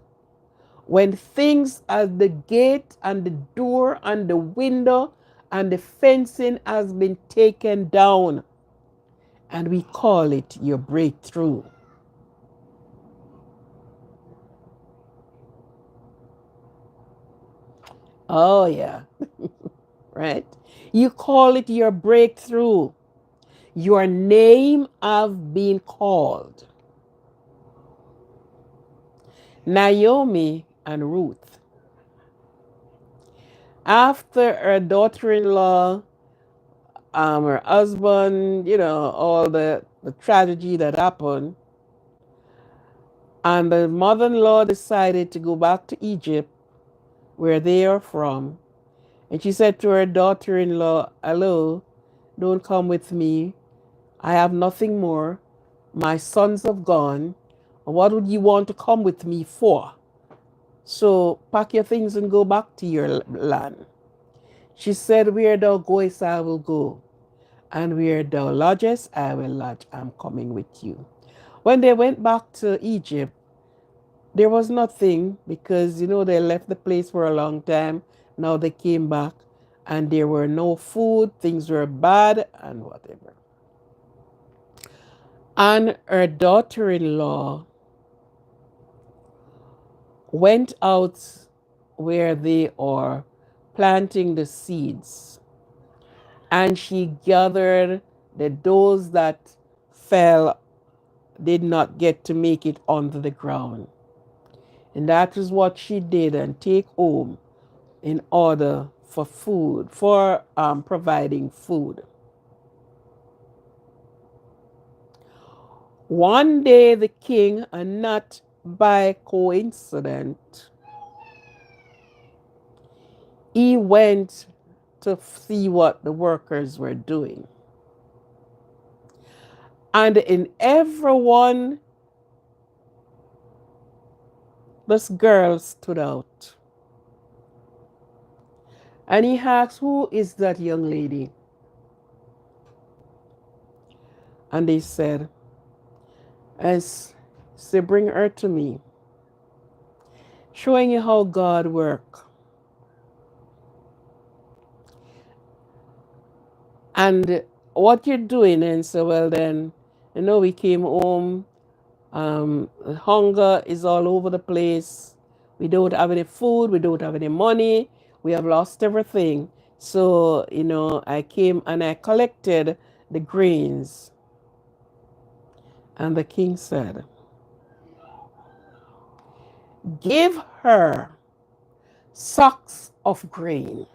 when things at the gate and the door and the window and the fencing has been taken down and we call it your breakthrough. Oh yeah, right? You call it your breakthrough. Your name have been called. Naomi and Ruth. After her daughter-in-law, her husband, all the tragedy that happened, and the mother-in-law decided to go back to Egypt, where they are from. And she said to her daughter-in-law, hello, don't come with me. I have nothing more. My sons have gone. What would you want to come with me for? So pack your things and go back to your land. She said, where thou goest, I will go. And where thou lodgest, I will lodge. I'm coming with you. When they went back to Egypt, there was nothing because, they left the place for a long time. Now they came back and there were no food. Things were bad and whatever. And her daughter-in-law went out where they are planting the seeds. And she gathered those that fell, did not get to make it onto the ground. And that is what she did and take home in order for food, for providing food. One day the king, and not by coincidence, he went to see what the workers were doing. And in everyone, this girl stood out. And he asked, who is that young lady? And they said, as say, bring her to me. Showing you how God works. And what you're doing, and so well then, we came home, hunger is all over the place. We don't have any food, we don't have any money, we have lost everything. So, I came and I collected the grains. And the king said, give her sacks of grain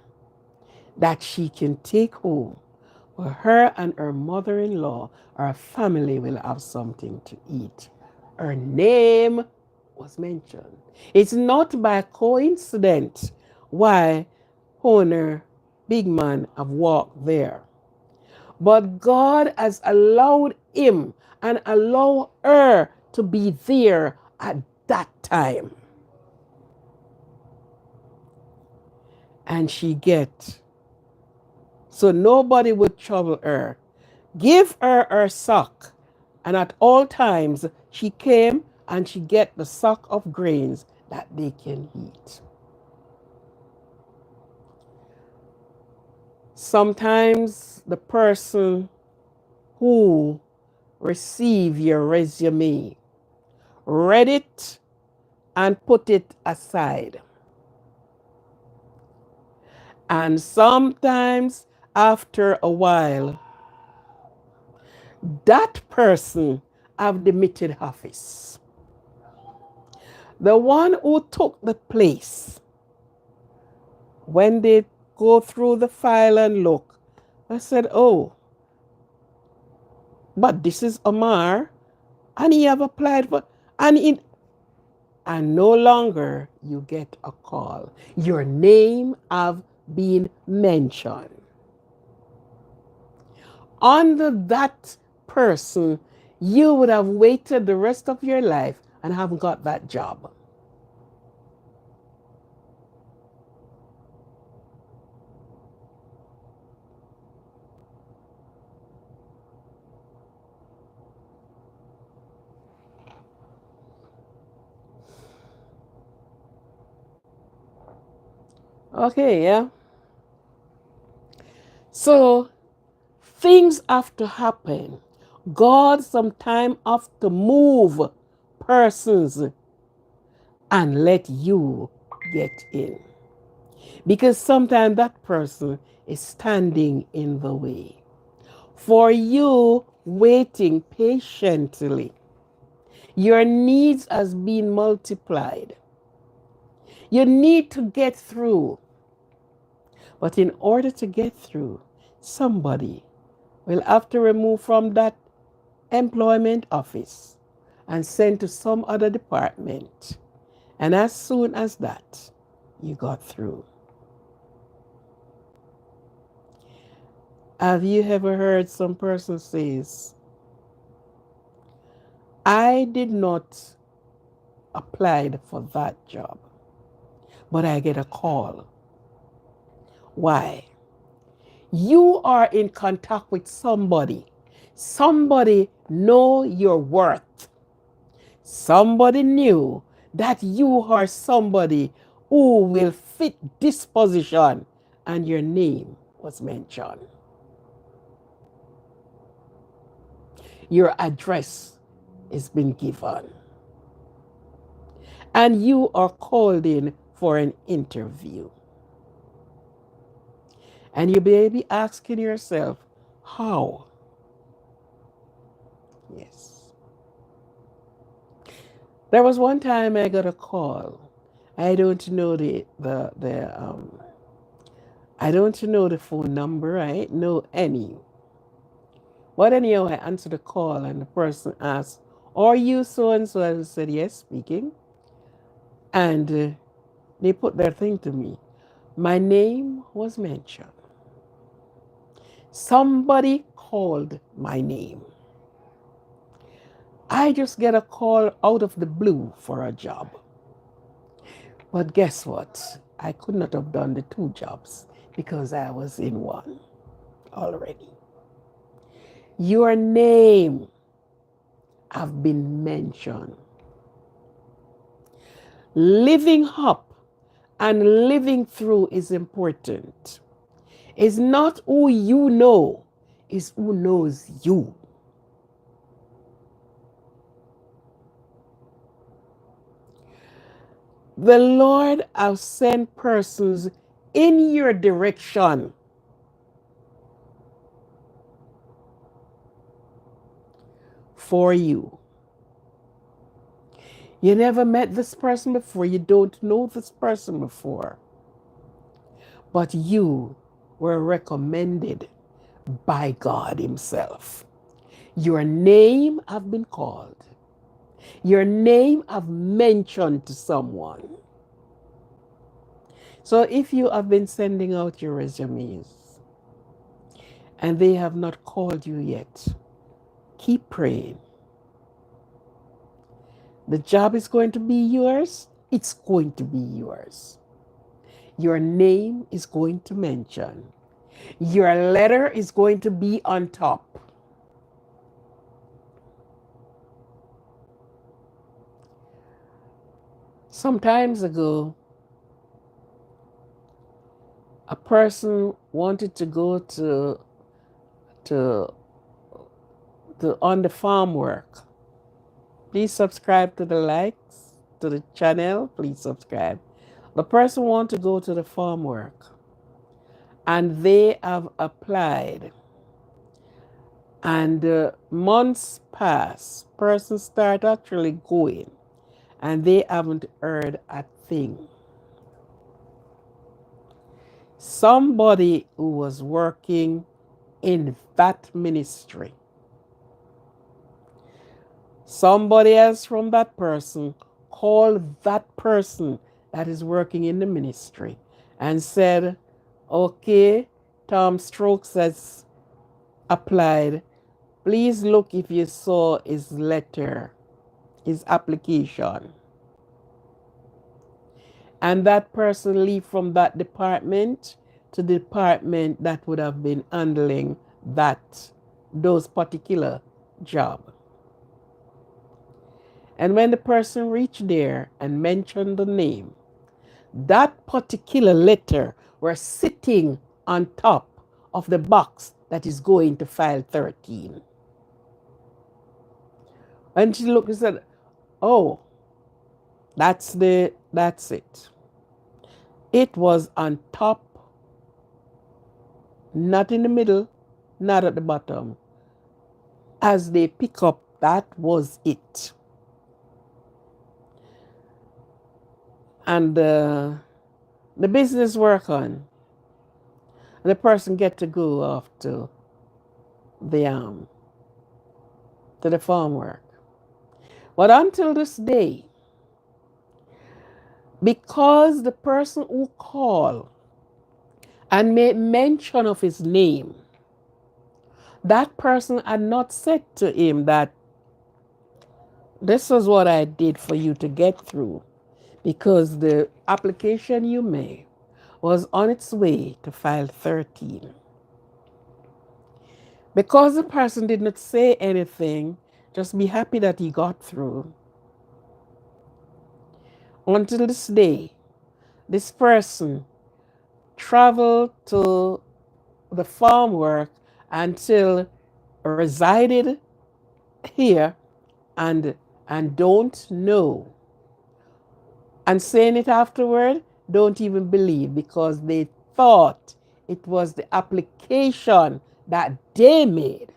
that she can take home. For her and her mother-in-law, our family will have something to eat. Her name was mentioned. It's not by coincidence why owner, big man, have walked there. But God has allowed him and allowed her to be there at that time. And she get. So nobody would trouble her. Give her her sack. And at all times, she came and she get the sack of grains that they can eat. Sometimes the person who receive your resume read it and put it aside. And sometimes after a while, that person have demitted office. The one who took the place, when they go through the file and look, I said, oh, but this is Omar, and he have applied for, and no longer you get a call. Your name have been mentioned. Under that person, you would have waited the rest of your life and haven't got that job. Okay, yeah. So things have to happen. God sometimes have to move persons and let you get in. Because sometimes that person is standing in the way. For you waiting patiently, your needs has been multiplied. You need to get through. But in order to get through, somebody will have to remove from that employment office and send to some other department. And as soon as that, you got through. Have you ever heard some person says, I did not apply for that job, but I get a call. Why? You are in contact with somebody. Somebody know your worth. Somebody knew that you are somebody who will fit this position, and your name was mentioned. Your address has been given. And you are called in for an interview. And you may be asking yourself, how? Yes. There was one time I got a call. I don't know I don't know the phone number. I ain't know any. But anyhow, I answered the call and the person asked, are you so and so? I said, yes, speaking. And they put their thing to me. My name was mentioned. Somebody called my name. I just get a call out of the blue for a job. But guess what? I could not have done the two jobs because I was in one already. Your name have been mentioned. Living up and living through is important. It's not who you know, is who knows you. The Lord has sent persons in your direction for you. You never met this person before. You don't know this person before. But you were recommended by God Himself. Your name have been called. Your name have mentioned to someone. So if you have been sending out your resumes and they have not called you yet, keep praying. The job is going to be yours. It's going to be yours. Your name is going to mention. Your letter is going to be on top. Some times ago, a person wanted to go to on the farm work. Please subscribe to the likes to the channel. Please subscribe. The person want to go to the farm work, and they have applied. And months pass. Person start actually going, and they haven't heard a thing. Somebody who was working in that ministry, somebody else from that person called that person that is working in the ministry and said, okay, Tom Strokes has applied. Please look if you saw his letter, his application. And that person leave from that department to the department that would have been handling those particular job. And when the person reached there and mentioned the name, that particular letter was sitting on top of the box that is going to file 13. And she looked and said, oh, that's it. It was on top, not in the middle, not at the bottom. As they pick up, that was it. And the business work on. And the person get to go off to the farm work. But until this day, because the person who called and made mention of his name, that person had not said to him that this is what I did for you to get through, because the application you made was on its way to file 13. Because the person did not say anything, just be happy that he got through. Until this day, this person traveled to the farm work until resided here and don't know. And saying it afterward, don't even believe, because they thought it was the application that they made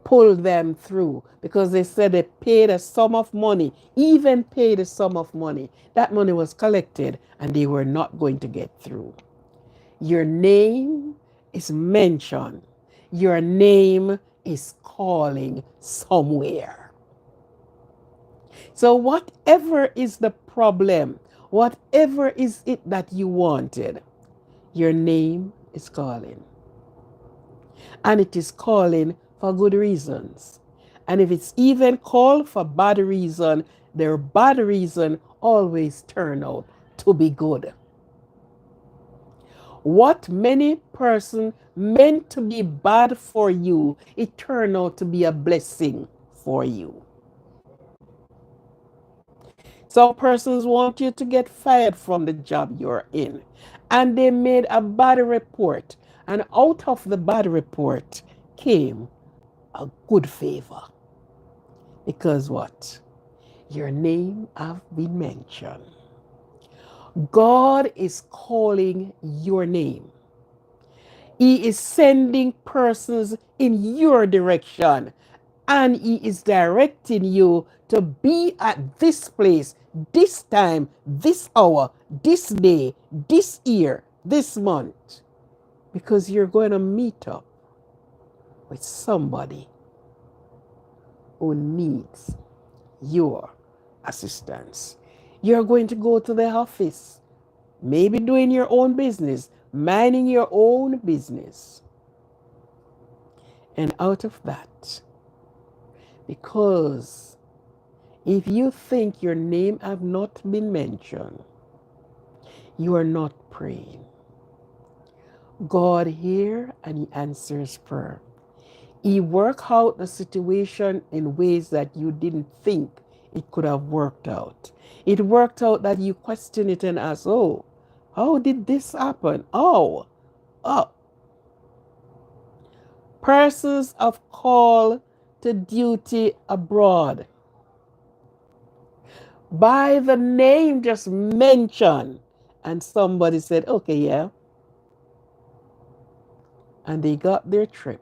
pulled them through, because they said they paid a sum of money, even paid a sum of money. That money was collected and they were not going to get through. Your name is mentioned. Your name is calling somewhere. So whatever is the problem, whatever is it that you wanted, your name is calling. And it is calling for good reasons. And if it's even called for bad reason, their bad reason always turn out to be good. What many person meant to be bad for you, it turned out to be a blessing for you. Some persons want you to get fired from the job you're in, and they made a bad report, And out of the bad report came a good favor. Because what? Your name have been mentioned. God is calling your name. He is sending persons in your direction, and He is directing you to be at this place, this time, this hour, this day, this year, this month, because you're going to meet up with somebody who needs your assistance. You're going to go to the office, maybe doing your own business, minding your own business. And out of that, because if you think your name have not been mentioned, you are not praying. God hears and He answers prayer. He worked out the situation in ways that you didn't think it could have worked out. It worked out that you question it and ask, oh, how did this happen? Oh. Persons of call to duty abroad. By the name just mentioned. And somebody said, okay, yeah. And they got their trip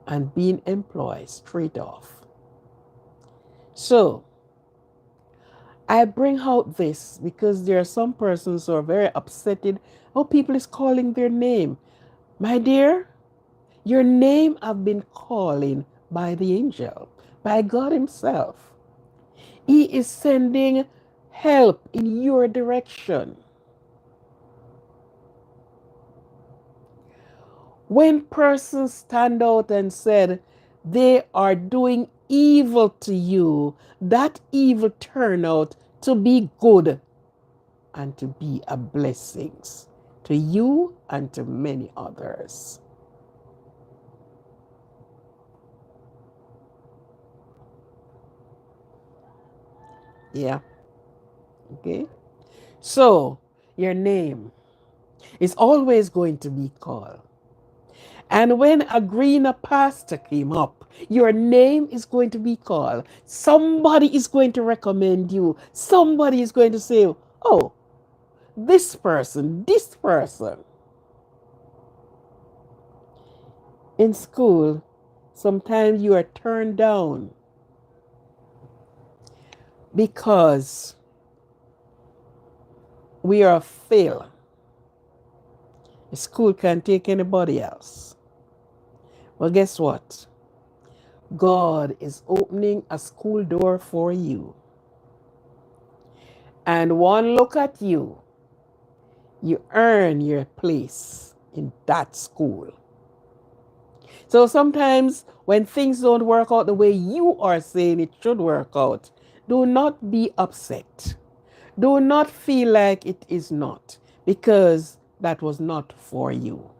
and being employed straight off. So I bring out this because there are some persons who are very upsetted. Oh, people is calling their name. My dear, your name have been calling by the angel, by God Himself. He is sending help in your direction. When persons stand out and said they are doing evil to you, that evil turn out to be good and to be a blessing to you and to many others. Yeah. Okay. So your name is always going to be called. And when a greener pasture came up, your name is going to be called. Somebody is going to recommend you. Somebody is going to say, oh, this person, this person. In school, sometimes you are turned down because we are fail. The school can't take anybody else. Well, guess what? God is opening a school door for you. And one look at you, you earn your place in that school. So sometimes when things don't work out the way you are saying it should work out, do not be upset. Do not feel like it is not, because that was not for you.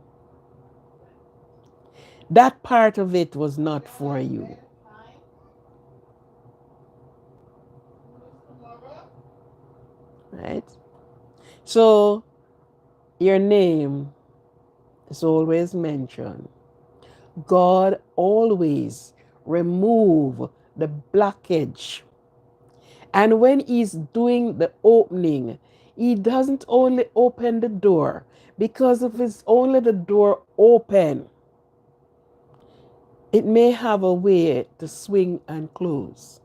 That part of it was not for you. Right? So your name is always mentioned. God always remove the blockage. And when He's doing the opening, He doesn't only open the door, because if it's only the door open, it may have a way to swing and close.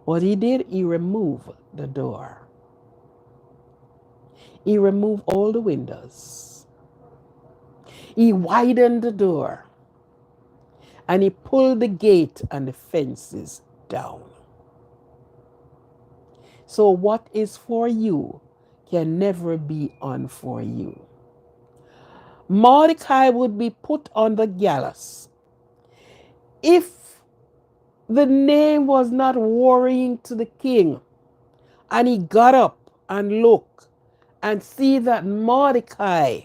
What He did, He removed the door. He removed all the windows. He widened the door. And He pulled the gate and the fences down. So what is for you can never be on for you. Mordecai would be put on the gallows if the name was not worrying to the king, and he got up and looked and see that Mordecai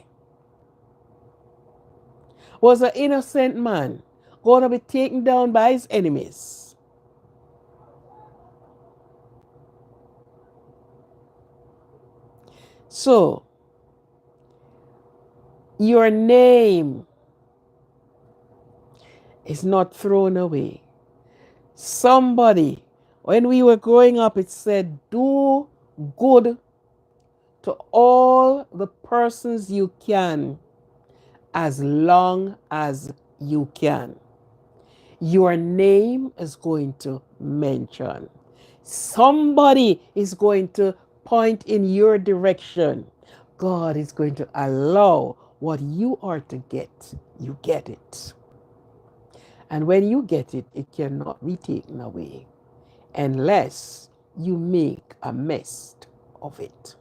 was an innocent man going to be taken down by his enemies. So Your name is not thrown away. Somebody, when we were growing up, it said, do good to all the persons you can as long as you can. Your name is going to mention. Somebody is going to point in your direction. God is going to allow what you are to get, you get it. And when you get it, it cannot be taken away unless you make a mess of it.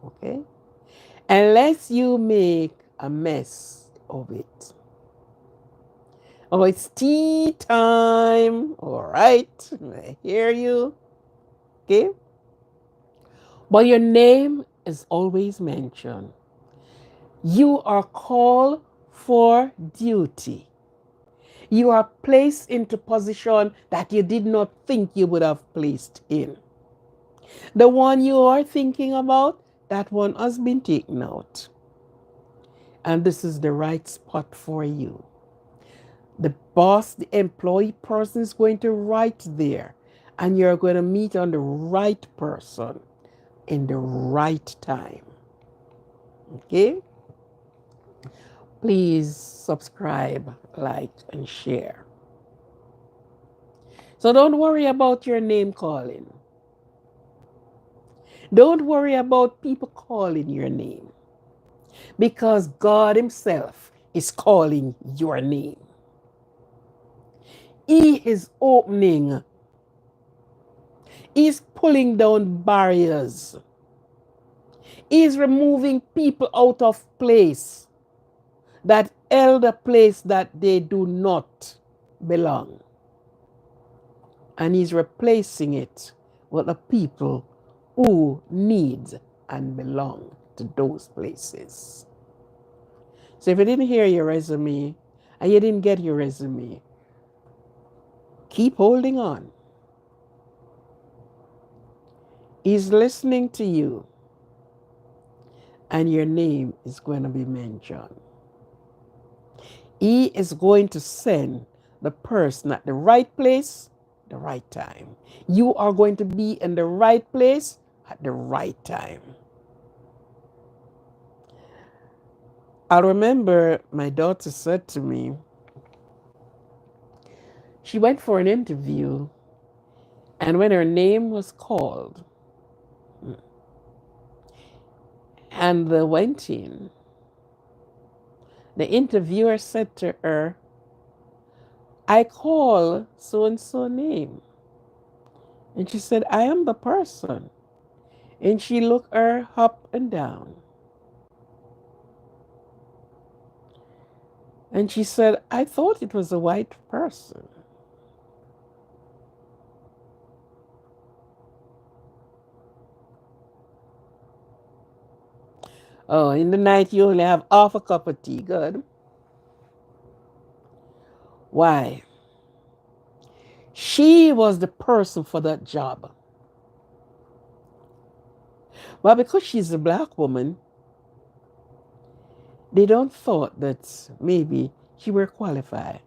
Okay? Unless you make a mess of it. Oh, it's tea time. All right. I hear you. Okay? But your name is always mentioned. You are called for duty. You are placed into position that you did not think you would have placed in. The one you are thinking about, that one has been taken out. And this is the right spot for you. The boss, the employee person is going to write there, and you're going to meet on the right person in the right time. Okay? Please subscribe, like, and share. So don't worry about your name calling. Don't worry about people calling your name, because God Himself is calling your name. He is opening. He's pulling down barriers. He's removing people out of place that held a place that they do not belong. And He's replacing it with the people who need and belong to those places. So if you didn't hear your resume and you didn't get your resume, keep holding on. He's listening to you, and your name is going to be mentioned. He is going to send the person at the right place, the right time. You are going to be in the right place at the right time. I remember my daughter said to me, she went for an interview, and when her name was called, and they went in, the interviewer said to her, I call so-and-so name. And she said, I am the person. And she looked her up and down. And she said, I thought it was a white person. Oh, in the night you only have half a cup of tea. Good. Why? She was the person for that job. But because she's a black woman, they don't thought that maybe she were qualified.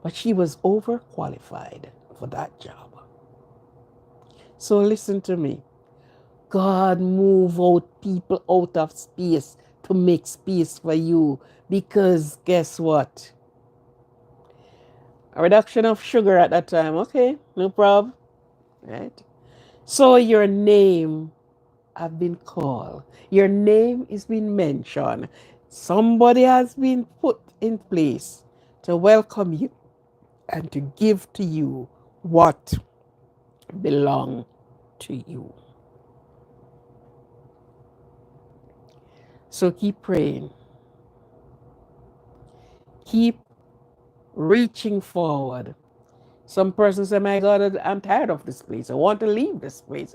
But she was overqualified for that job. So listen to me. God move out people out of space to make space for you, because guess what? A reduction of sugar at that time. Okay, no problem. Right? So your name have been called. Your name is being mentioned. Somebody has been put in place to welcome you and to give to you what belongs to you. So keep praying. Keep reaching forward. Some person say, my God, I'm tired of this place. I want to leave this place.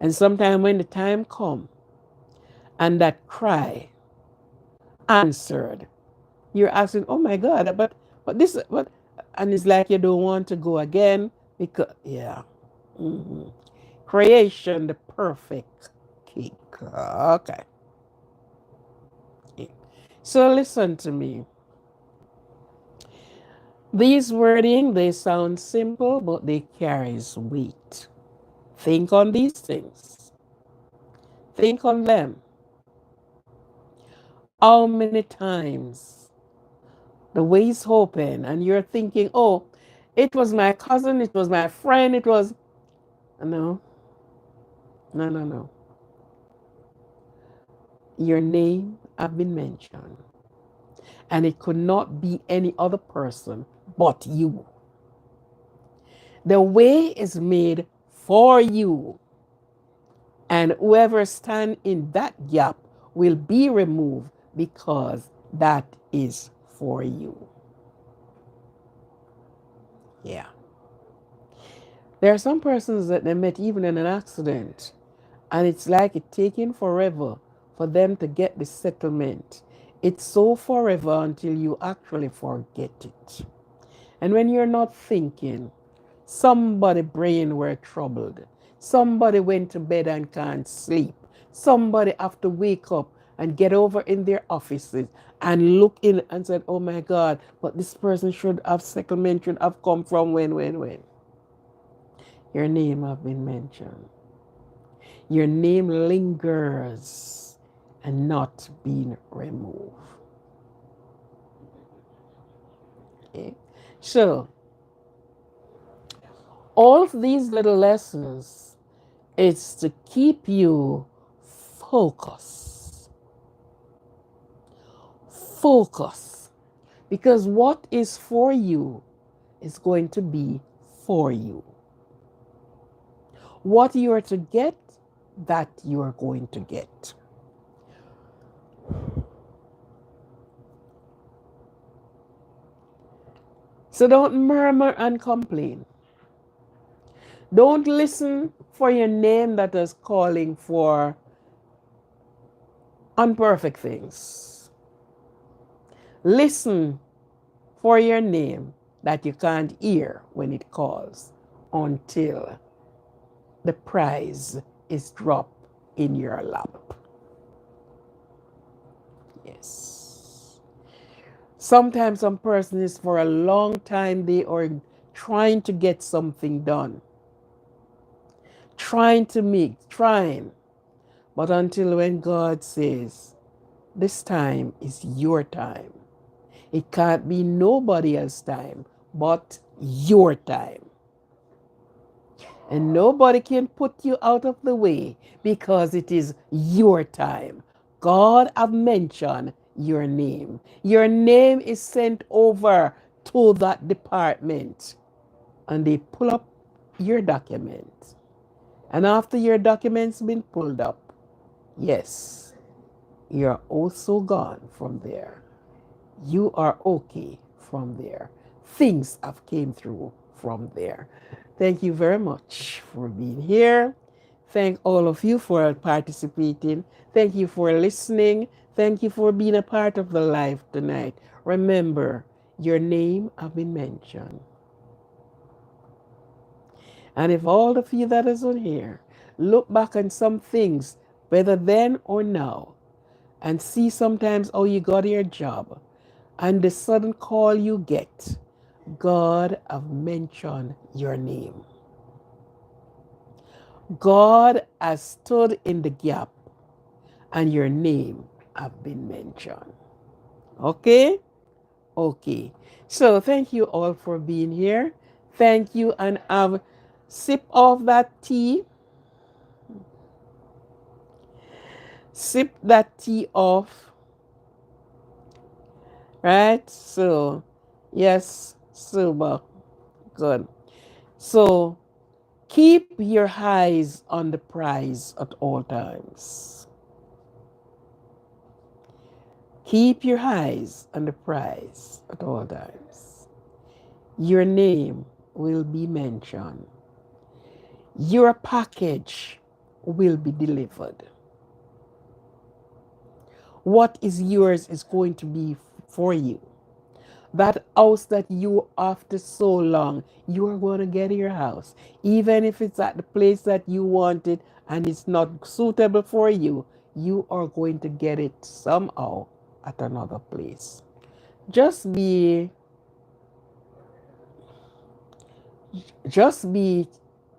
And sometimes when the time comes and that cry answered, you're asking, oh my God, but this, but and it's like you don't want to go again because, yeah. Mhm. Creation, the perfect cake. Okay. So listen to me. These wording, they sound simple, but they carries weight. Think on these things. Think on them. How many times the way's open and you're thinking, oh, it was my cousin, it was my friend, it was... No, no, no, no. Your name have been mentioned. And it could not be any other person but you. The way is made for you. And whoever stand in that gap will be removed because that is for you. Yeah. There are some persons that they met even in an accident, and it's like it's taking forever for them to get the settlement. It's so forever until you actually forget it. And when you're not thinking, somebody brain were troubled. Somebody went to bed and can't sleep. Somebody have to wake up and get over in their offices and look in and said, oh my God, but this person should have settlement, should have come from when. Your name have been mentioned. Your name lingers and not being removed. Okay? So, all of these little lessons is to keep you focused. Focus. Because what is for you is going to be for you. What you are to get, that you are going to get. So don't murmur and complain. Don't listen for your name that is calling for unperfect things. Listen for your name that you can't hear when it calls until the prize is dropped in your lap. Yes. Sometimes some person is for a long time they are trying to get something done. Trying. But until when God says, this time is your time. It can't be nobody else's time, but your time. And nobody can put you out of the way because it is your time. God have mentioned your name. Your name is sent over to that department and they pull up your document. And after your documents been pulled up, yes, you're also gone from there. You are okay from there. Things have came through from there. Thank you very much for being here. Thank all of you for participating. Thank you for listening. Thank you for being a part of the live tonight. Remember, your name have been mentioned. And if all of you that is on here look back on some things, whether then or now, and see sometimes how you got your job and the sudden call you get, God have mentioned your name. God has stood in the gap and your name have been mentioned. Okay? Okay. So thank you all for being here. Thank you, and have sip of that tea. Sip that tea off. Right? So, yes, super good. So, keep your eyes on the prize at all times. Keep your eyes on the prize at all times. Your name will be mentioned. Your package will be delivered. What is yours is going to be for you. That house that you after so long, you are going to get your house. Even if it's at the place that you want it and it's not suitable for you, you are going to get it somehow at another place. Just be, just be,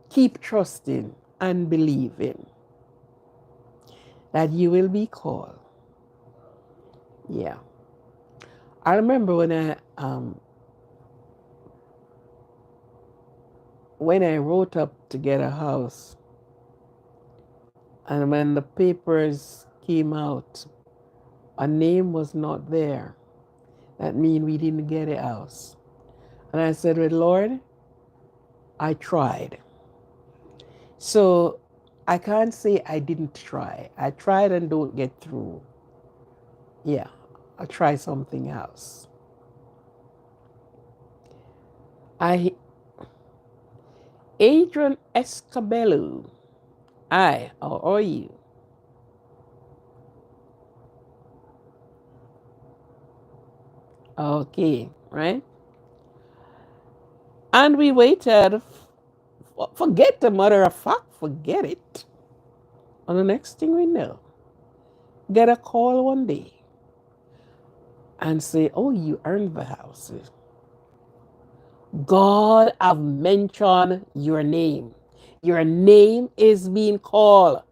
keep trusting and believing that you will be called. Yeah. I remember when I wrote up to get a house, and when the papers came out, a name was not there. That means we didn't get a house. And I said, well, Lord, I tried. So I can't say I didn't try. I tried and don't get through. Yeah, I'll try something else. I Adrian Escabello. Hi, how are you? Okay, right? And we waited. Forget the matter of fact, forget it. And the next thing we know, get a call one day and say, oh, you earned the house. God have mentioned your name. Your name is being called.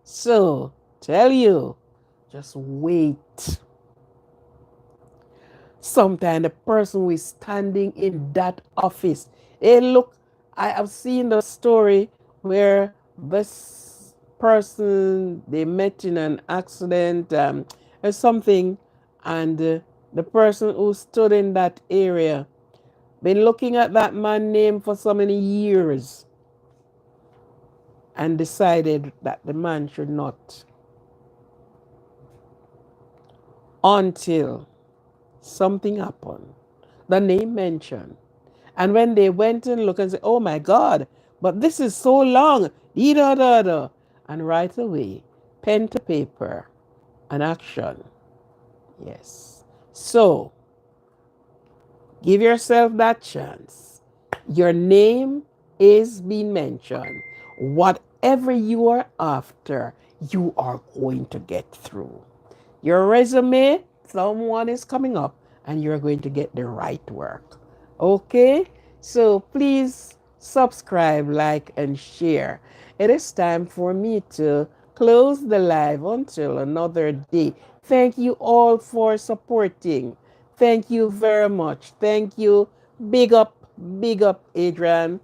So tell you, just wait. Sometimes the person who is standing in that office, hey, look, I have seen the story where this person, they met in an accident or something, and the person who stood in that area been looking at that man's name for so many years and decided that the man should not until something happened. The name mentioned. And when they went and looked and said, oh my God, but this is so long, da da da. And right away, pen to paper, an action. Yes. So give yourself that chance. Your name is being mentioned. Whatever you are after, you are going to get through. Your resume, someone is coming up and you're going to get the right work. Okay? So please subscribe, like, and share. It is time for me to close the live until another day. Thank you all for supporting. Thank you very much. Thank you. Big up, Adrian.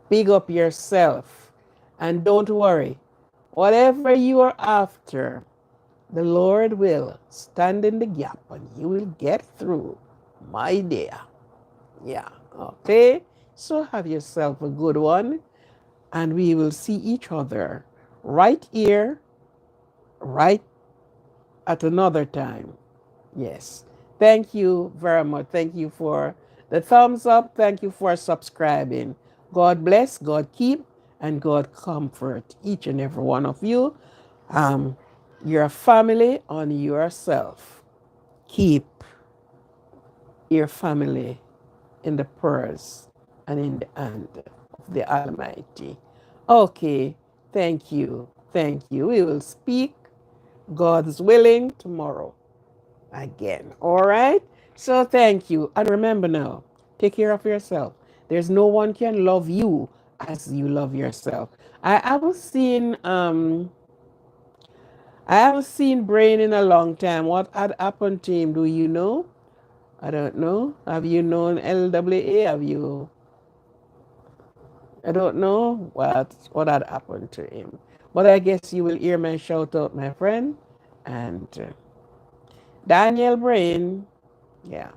Big up yourself. And don't worry, whatever you are after, the Lord will stand in the gap and you will get through, my dear. Yeah, okay? So have yourself a good one, and we will see each other right here, right at another time. Yes. Thank you very much. Thank you for the thumbs up. Thank you for subscribing. God bless, God keep, and God comfort each and every one of you, um, your family, and yourself. Keep your family in the prayers and in the hand of the Almighty. Okay, thank you. Thank you. We will speak, God's willing, tomorrow again. All right? So thank you. And remember now, take care of yourself. There's no one can love you as you love yourself. I haven't seen Brain in a long time. What had happened to him? Do you know? I don't know. Have you known LWA? Have you? I don't know what had happened to him. But I guess you will hear my shout out, my friend. And Daniel Brain. Yeah.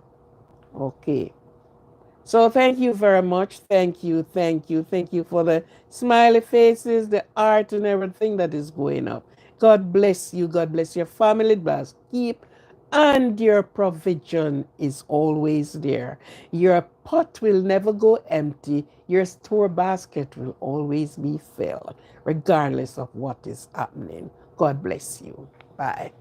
Okay. So thank you very much. Thank you, thank you, thank you for the smiley faces, the art, and everything that is going up. God bless you. God bless your family. Bless keep. And your provision is always there. Your pot will never go empty. Your store basket will always be filled, regardless of what is happening. God bless you. Bye.